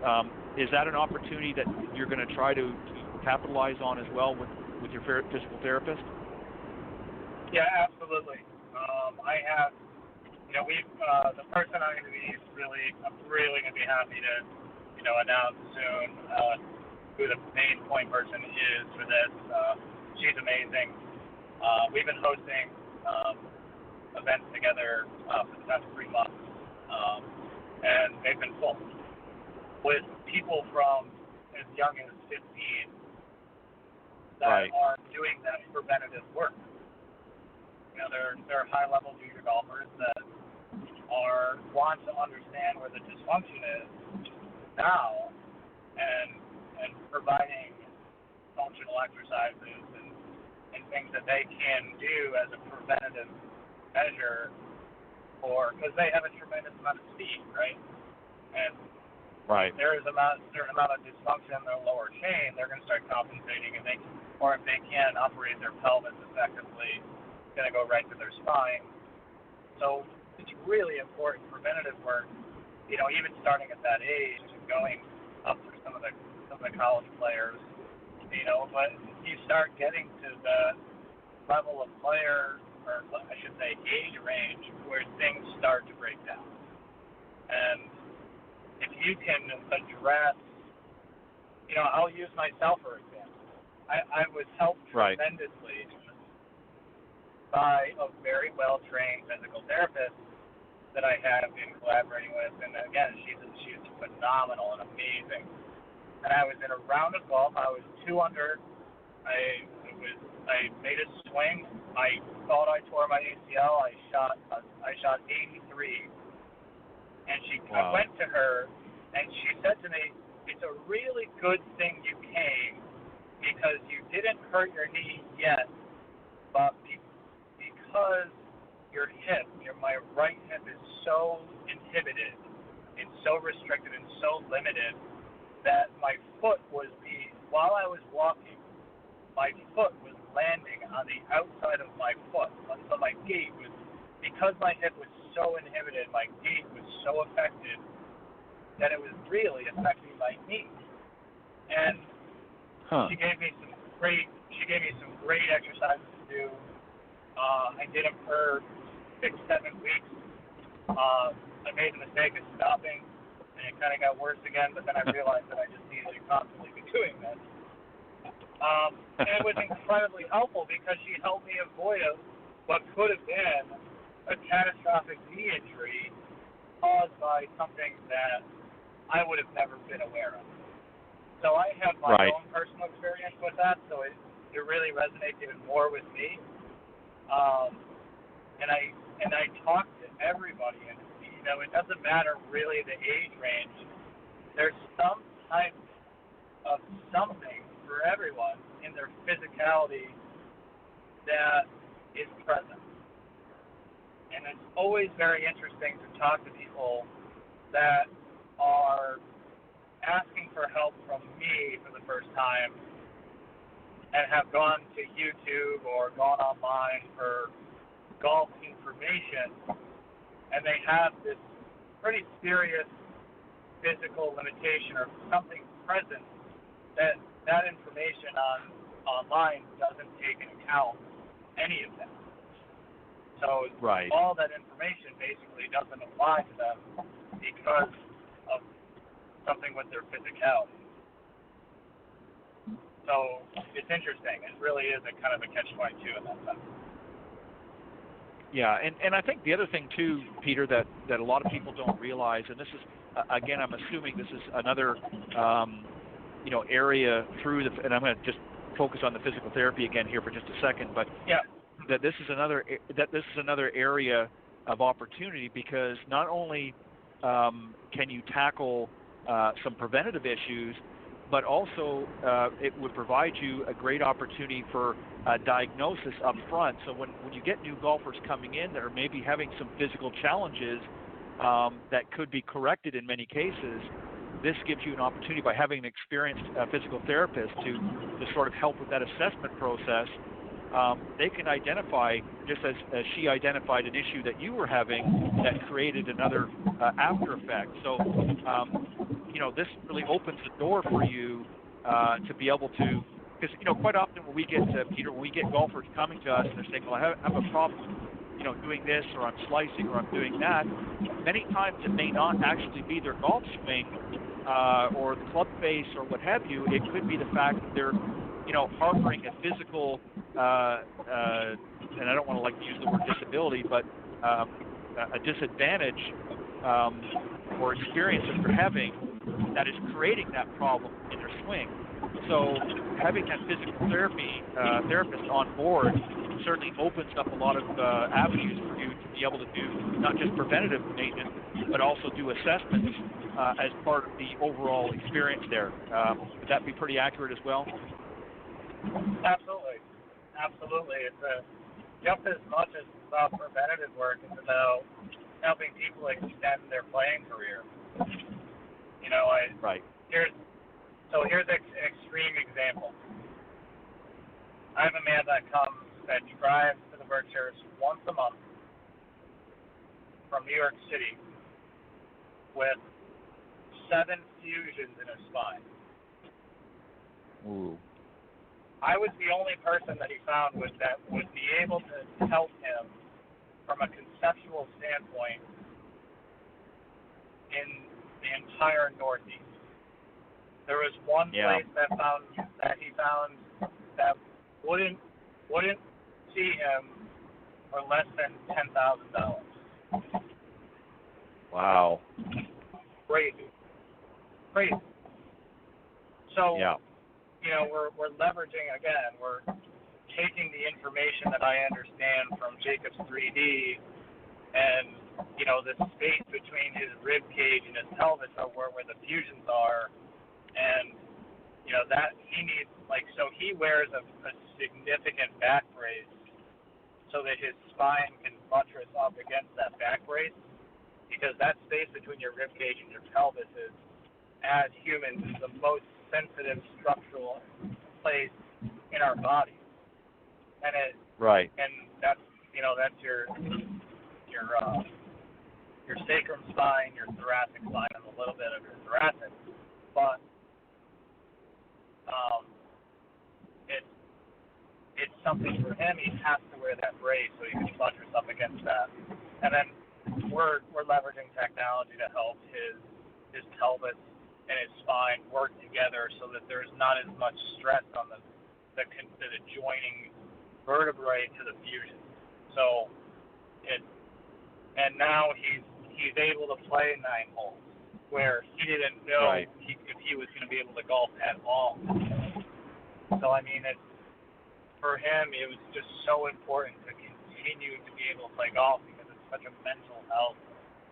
Is that an opportunity that you're going to try to capitalize on as well with your physical therapist? Yeah, absolutely. I have, the person I'm going to be I'm really going to be happy to, announce soon who the main point person is for this. She's amazing. We've been hosting events together for the past 3 months, and they've been full with people from as young as 15 that are doing that preventative work. They're high-level junior golfers that want to understand where the dysfunction is now, and providing functional exercises and things that they can do as a preventative measure, because they have a tremendous amount of speed, right? And there is a certain amount of dysfunction in their lower chain. They're going to start compensating, and if they can't operate their pelvis effectively, it's going to go right to their spine. So it's really important preventative work, even starting at that age and going up through some of the college players, but you start getting to the level of player, or I should say age range, where things start to break down. And if you can address, I'll use myself for example. I was helped tremendously by a very well-trained physical therapist that I have been collaborating with, and again, she's phenomenal and amazing. And I was in a round of golf. I was 2 under. I made a swing. I thought I tore my ACL. I shot 83. And I went to her, and she said to me, "It's a really good thing you came because you didn't hurt your knee yet, but because your hip, my right hip is so inhibited and so restricted and so limited that my foot while I was walking, my foot was landing on the outside of my foot. So my gait was, because my hip was so inhibited, my gait was so affected that it was really affecting my knee. And she gave me some great exercises to do. I did them for 6-7 weeks. I made the mistake of stopping, and it kind of got worse again, but then I realized that I just needed to constantly be doing this. And it was incredibly helpful because she helped me avoid what could have been a catastrophic knee injury caused by something that I would have never been aware of. So I have my own personal experience with that, so it really resonates even more with me. And I talk to everybody, and it doesn't matter really the age range. There's some type of something for everyone in their physicality that is present. And it's always very interesting to talk to people that are asking for help from me for the first time and have gone to YouTube or gone online for golf information, and they have this pretty serious physical limitation or something present that information online doesn't take into account any of that. So all that information basically doesn't apply to them because of something with their physicality. So it's interesting. It really is a kind of a catch-22 in that sense. Yeah, and I think the other thing too, Peter, that a lot of people don't realize, and this is again, I'm assuming this is another area and I'm going to just focus on the physical therapy again here for just a second, but that this is another area of opportunity, because not only can you tackle some preventative issues, but also it would provide you a great opportunity for diagnosis up front. So when you get new golfers coming in that are maybe having some physical challenges that could be corrected in many cases, this gives you an opportunity by having an experienced physical therapist to sort of help with that assessment process. They can identify, just as she identified an issue that you were having that created another after effect. So, this really opens the door for you to be able to, because, quite often when we get, Peter, when we get golfers coming to us and they're saying, well, I have a problem, doing this, or I'm slicing, or I'm doing that, many times it may not actually be their golf swing or the club face or what have you. It could be the fact that they're harboring a physical, and I don't want to use the word disability, but a disadvantage or experience that they're having that is creating that problem in their swing. So having that physical therapist on board certainly opens up a lot of avenues for you to be able to do not just preventative maintenance, but also do assessments as part of the overall experience there. Would that be pretty accurate as well? Absolutely. It's just as much as about preventative work, it's about helping people extend their playing career. Here's an extreme example. I have a man that drives to the Berkshires once a month from New York City with 7 fusions in his spine. Ooh. I was the only person that he found that would be able to help him from a conceptual standpoint in the entire Northeast. There was one place that he found that wouldn't see him for less than $10,000. Wow. Crazy. So we're leveraging again. We're taking the information that I understand from Jacob's 3D and the space between his rib cage and his pelvis are where the fusions are, and that he needs so he wears a significant back brace. So so that his spine can buttress up against that back brace, because that space between your rib cage and your pelvis is, as humans, is the most sensitive structural place in our body. And right. And that's your sacrum spine, your thoracic spine, and a little bit of your thoracic. But it's something for him. He has to wear that brace so he can buttress up against that. And then we're leveraging technology to help his pelvis and his spine work together so that there's not as much stress on the joining vertebrae to the fusion. So and now he's able to play 9 holes where he didn't know if he was going to be able to golf at all. So I mean, for him, it was just so important to continue to be able to play golf because it's such a mental health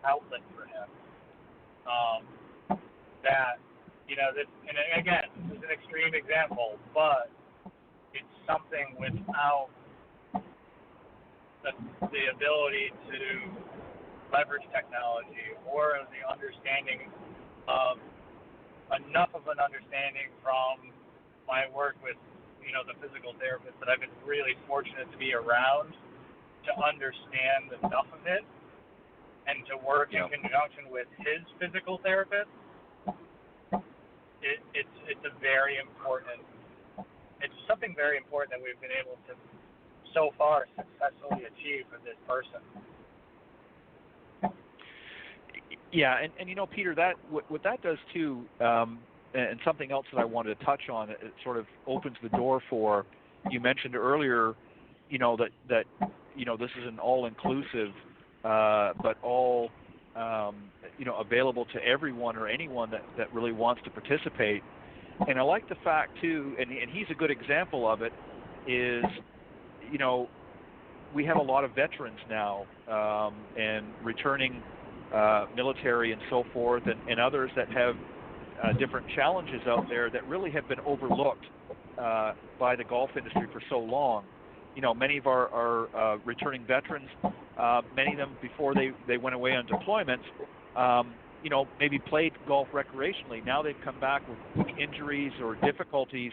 outlet for him. That this, and again, this is an extreme example, but it's something without the ability to leverage technology or the understanding of enough of an understanding from my work with the physical therapist that I've been really fortunate to be around to understand enough of it and to work in conjunction with his physical therapist. It's a very important. It's something very important that we've been able to so far successfully achieve for this person. Yeah, and Peter, that what that does too, and something else that I wanted to touch on, it sort of opens the door for. You mentioned earlier, that this is an all-inclusive, but all available to everyone or anyone that really wants to participate. And I like the fact too, and he's a good example of it. Is we have a lot of veterans now, and returning military and so forth, and others that have different challenges out there that really have been overlooked by the golf industry for so long. Many of our returning veterans, many of them before they went away on deployments, maybe played golf recreationally. Now they've come back with injuries or difficulties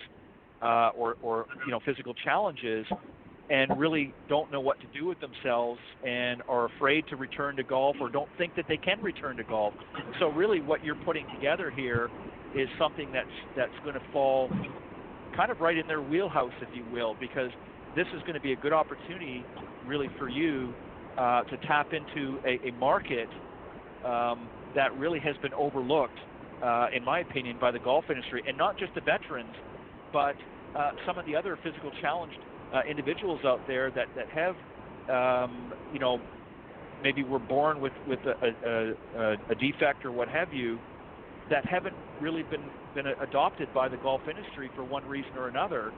or physical challenges, and really don't know what to do with themselves and are afraid to return to golf or don't think that they can return to golf. So really what you're putting together here is something that's going to fall kind of right in their wheelhouse, if you will, because this is going to be a good opportunity really for you to tap into a market that really has been overlooked, in my opinion, by the golf industry, and not just the veterans, but some of the other physical challenged individuals out there that have, maybe were born with a defect or what have you, that haven't really been adopted by the golf industry for one reason or another.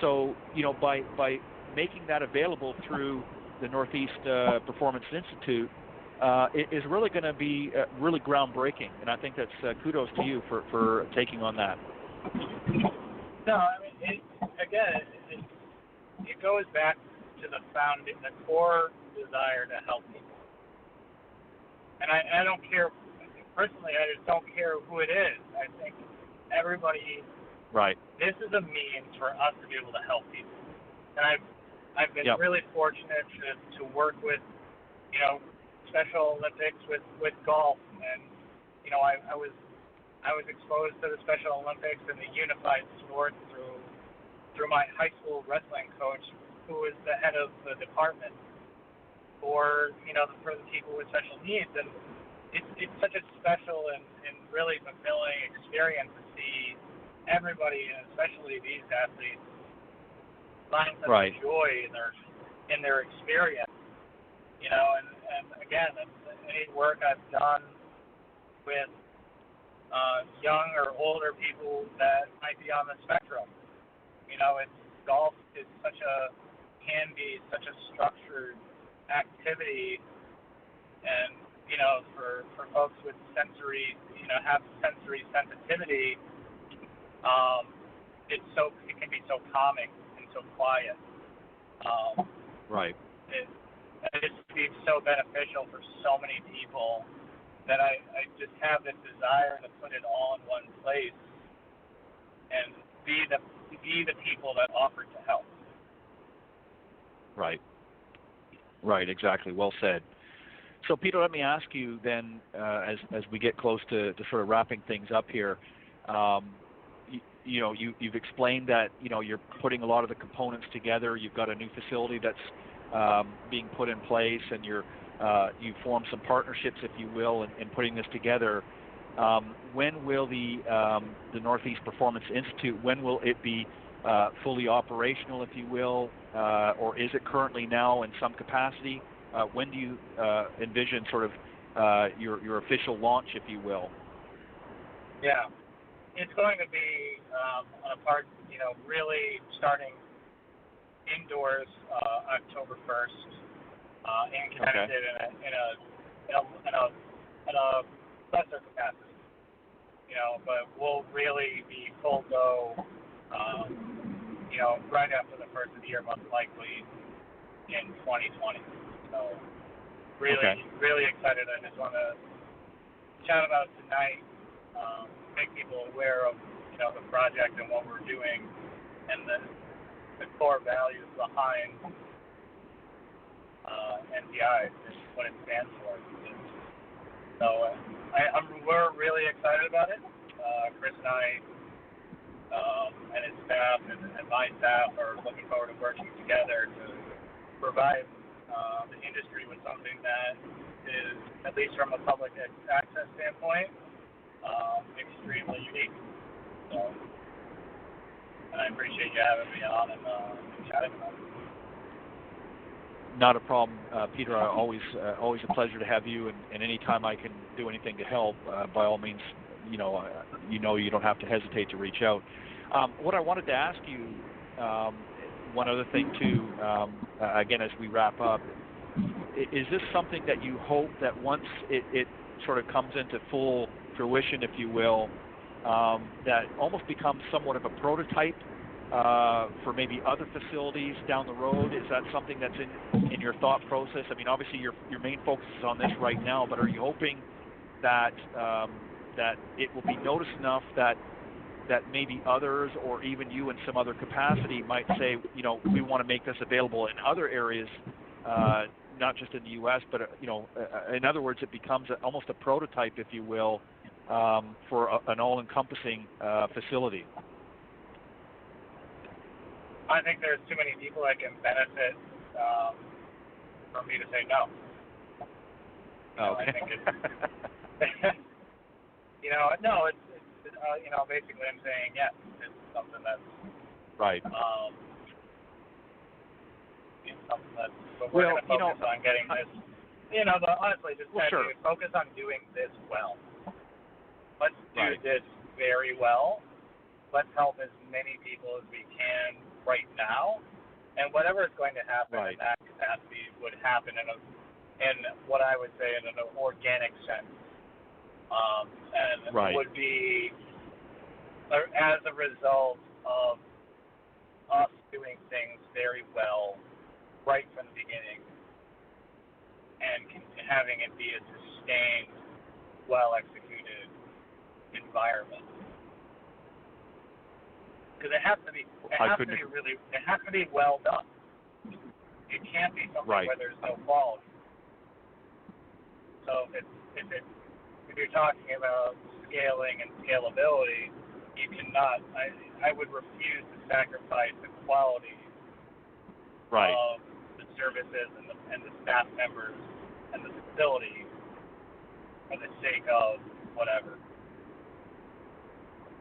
So, by making that available through the Northeast Performance Institute, it is really going to be really groundbreaking, and I think that's kudos to you for taking on that. No, I mean, it goes back to the core desire to help people. And I don't care, personally, I just don't care who it is. I think everybody, this is a means for us to be able to help people. And I've been really fortunate to work with, Special Olympics with golf. And, I was exposed to the Special Olympics and the unified sport through my high school wrestling coach, who was the head of the department for the people with special needs. And it's such a special and really fulfilling experience to see everybody, and especially these athletes, find such joy in their experience. And again, any work I've done with young or older people that might be on the spectrum. Golf is can be such a structured activity, and for folks with sensory, have sensory sensitivity, it can be so calming and so quiet. so beneficial for so many people that I just have this desire to put it all in one place and be the people that offered to help. Right. Right, exactly. Well said. So, Peter, let me ask you then, as we get close to sort of wrapping things up here, you've explained that, you're putting a lot of the components together. You've got a new facility that's being put in place, and you formed some partnerships, if you will, in putting this together. When will the Northeast Performance Institute, when will it be fully operational, if you will, or is it currently now in some capacity? When do you envision sort of your official launch, if you will? Yeah, it's going to be on a part, really starting indoors October 1st in Connecticut in a lesser capacity, but we'll really be full go, right after the first of the year, most likely in 2020. So really excited. I just want to chat about it tonight, make people aware of, the project and what we're doing and the core values behind NPI and what it stands for. So we're really excited about it. Chris and I and his staff and my staff are looking forward to working together to provide the industry with something that is, at least from a public access standpoint, extremely unique. So, and I appreciate you having me on and chatting about it. Not a problem, Peter. Always a pleasure to have you, and any time I can do anything to help, by all means, you don't have to hesitate to reach out. What I wanted to ask you, one other thing too, again as we wrap up, is this something that you hope that once it sort of comes into full fruition, if you will, that almost becomes somewhat of a prototype for maybe other facilities down the road? Is that something that's in your thought process? I mean, obviously your main focus is on this right now, but are you hoping that that it will be noticed enough that maybe others or even you in some other capacity might say, we want to make this available in other areas, not just in the U.S., but in other words, it becomes almost a prototype, if you will, for an all-encompassing facility? I think there's too many people that can benefit from me to say no. Okay. I think it's, no, it's basically I'm saying yes. It's something that's right. It's something that's, but we're going to focus on getting this. Honestly, just focus on doing this well. Let's do this very well. Let's help as many people as we can right now, and whatever is going to happen in that capacity would happen in what I would say in an organic sense, and would be as a result of us doing things very well right from the beginning and having it be a sustained, well-executed environment. Because it has to be well done. It can't be something where there's no quality. So if you're talking about scaling and scalability, you cannot. I would refuse to sacrifice the quality of the services and the staff members and the facility for the sake of whatever.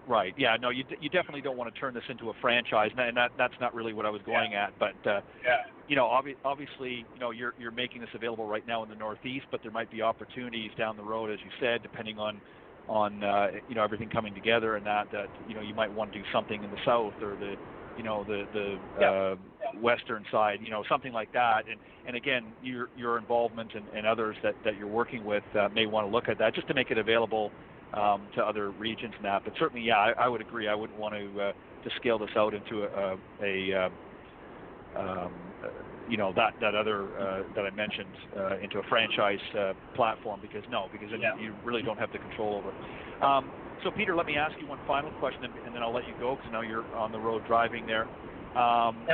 Right. Yeah. No, you definitely don't want to turn this into a franchise, and that's not really what I was going at. But obviously, you're making this available right now in the Northeast, but there might be opportunities down the road, as you said, depending on everything coming together, and that you might want to do something in the South or the western side, something like that. And again, your involvement and others that you're working with may want to look at that just to make it available to other regions and that. But certainly, I would agree. I wouldn't want to scale this out into that other that I mentioned into a franchise platform, because then you really don't have the control over it. So Peter, let me ask you one final question, and then I'll let you go, because I know you're on the road driving there.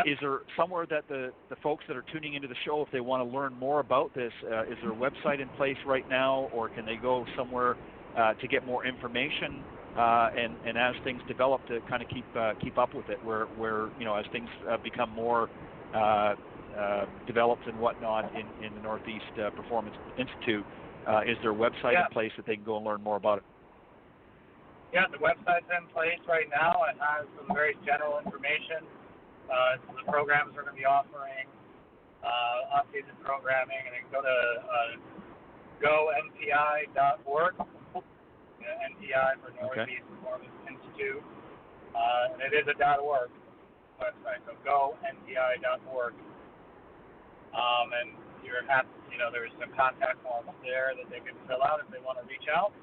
Is there somewhere that the folks that are tuning into the show, if they want to learn more about this, is there a website in place right now, or can they go somewhere to get more information? And as things develop, to kind of keep up with it, where as things become more developed and whatnot in the Northeast Performance Institute, is there a website in place that they can go and learn more about it? Yeah, the website's in place right now. It has some very general information. The programs we're going to be offering, off-season programming, and you can go to gonpi.org, NPI for Northeast Performance Institute, and it is a .org website, so gonpi.org. And you're happy, there's some contact forms there that they can fill out if they want to reach out.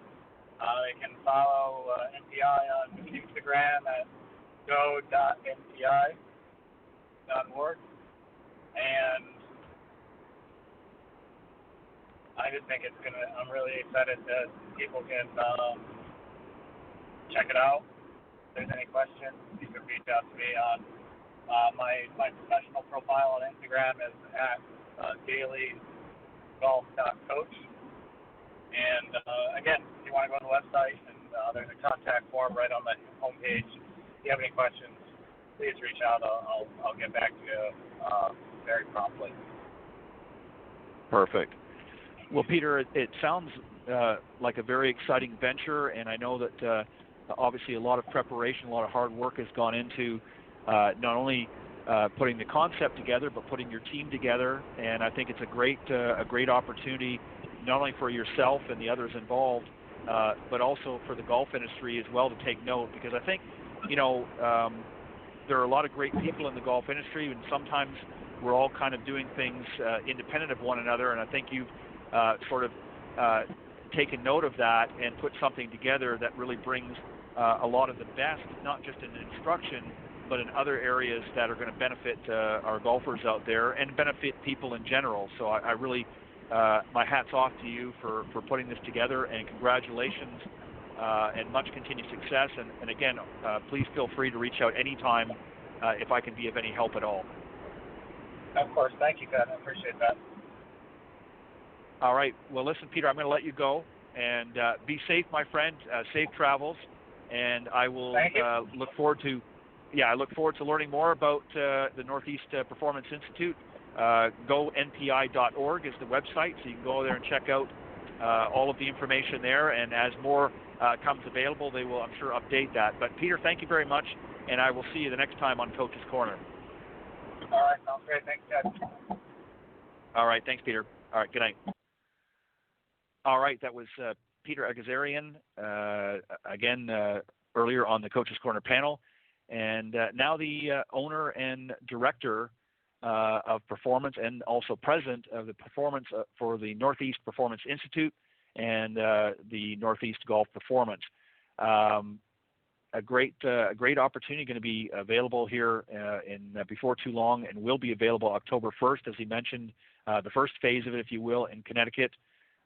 They can follow NPI on Instagram at go.npi.org. And I just think I'm really excited that people can check it out. If there's any questions, you can reach out to me on my professional profile on Instagram is at dailygolf.coach. And again, if you want to go to the website, and there's a contact form right on the homepage. If you have any questions, please reach out. I'll get back to you very promptly. Perfect. Well, Peter, it sounds like a very exciting venture, and I know that obviously a lot of preparation, a lot of hard work has gone into not only putting the concept together, but putting your team together. And I think it's a great opportunity, not only for yourself and the others involved, but also for the golf industry as well, to take note, because I think there are a lot of great people in the golf industry, and sometimes we're all kind of doing things independent of one another, and I think you've sort of taken note of that and put something together that really brings a lot of the best, not just in instruction, but in other areas that are going to benefit our golfers out there and benefit people in general. So I really, my hat's off to you for putting this together, and congratulations and much continued success. And again, please feel free to reach out anytime if I can be of any help at all. Of course. Thank you, Ted. I appreciate that. All right. Well, listen, Peter, I'm going to let you go, and be safe, my friend. Safe travels, and I will look forward to learning more about the Northeast Performance Institute. GoNPI.org is the website, so you can go there and check out all of the information there. And as more comes available, they will, I'm sure, update that. But Peter, thank you very much, and I will see you the next time on Coach's Corner. All right, sounds great. Thanks, Ted. All right, thanks, Peter. All right, good night. All right, that was Peter Egazarian, again, earlier on the Coach's Corner panel, and now the owner and director of Performance, and also president of the Performance for the Northeast Performance Institute and the Northeast Golf Performance. A great opportunity going to be available here before too long, and will be available October 1st, as he mentioned, the first phase of it, if you will, in Connecticut,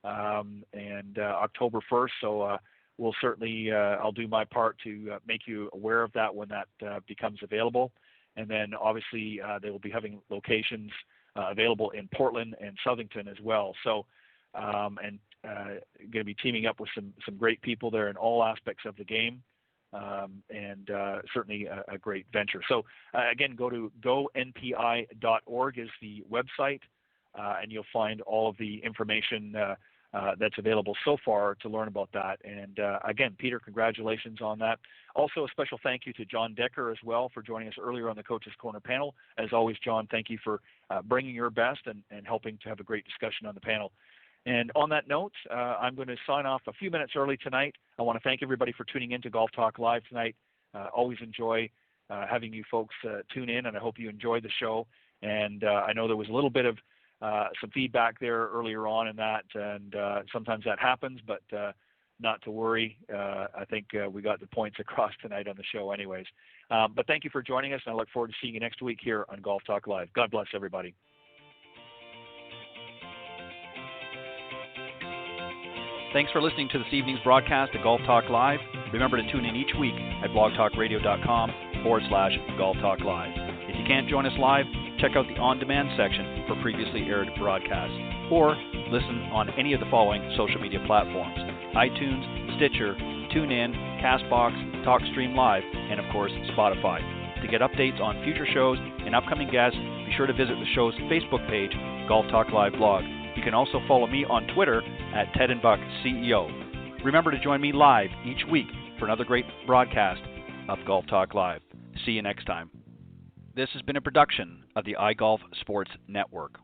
and October 1st. So we'll certainly, I'll do my part to make you aware of that when that becomes available. And then obviously they will be having locations available in Portland and Southington as well. So, and going to be teaming up with some great people there in all aspects of the game. And certainly a great venture. So again, go to gonpi.org is the website, and you'll find all of the information that's available so far to learn about that. And again, Peter, congratulations on that. Also, a special thank you to John Decker as well for joining us earlier on the Coach's Corner panel. As always, John, thank you for bringing your best and helping to have a great discussion on the panel. And on that note, I'm going to sign off a few minutes early tonight. I want to thank everybody for tuning in to Golf Talk Live tonight. Always enjoy having you folks tune in, and I hope you enjoyed the show. And I know there was a little bit of some feedback there earlier on in that, and sometimes that happens, but not to worry. I think we got the points across tonight on the show anyways. But thank you for joining us, and I look forward to seeing you next week here on Golf Talk Live. God bless everybody. Thanks for listening to this evening's broadcast of Golf Talk Live. Remember to tune in each week at blogtalkradio.com/Golf Talk Live. If you can't join us live, check out the on-demand section for previously aired broadcasts, or listen on any of the following social media platforms: iTunes, Stitcher, TuneIn, CastBox, TalkStream Live, and of course Spotify. To get updates on future shows and upcoming guests, be sure to visit the show's Facebook page, Golf Talk Live Blog. You can also follow me on Twitter at Ted and Buck CEO. Remember to join me live each week for another great broadcast of Golf Talk Live. See you next time. This has been a production of the iGolf Sports Network.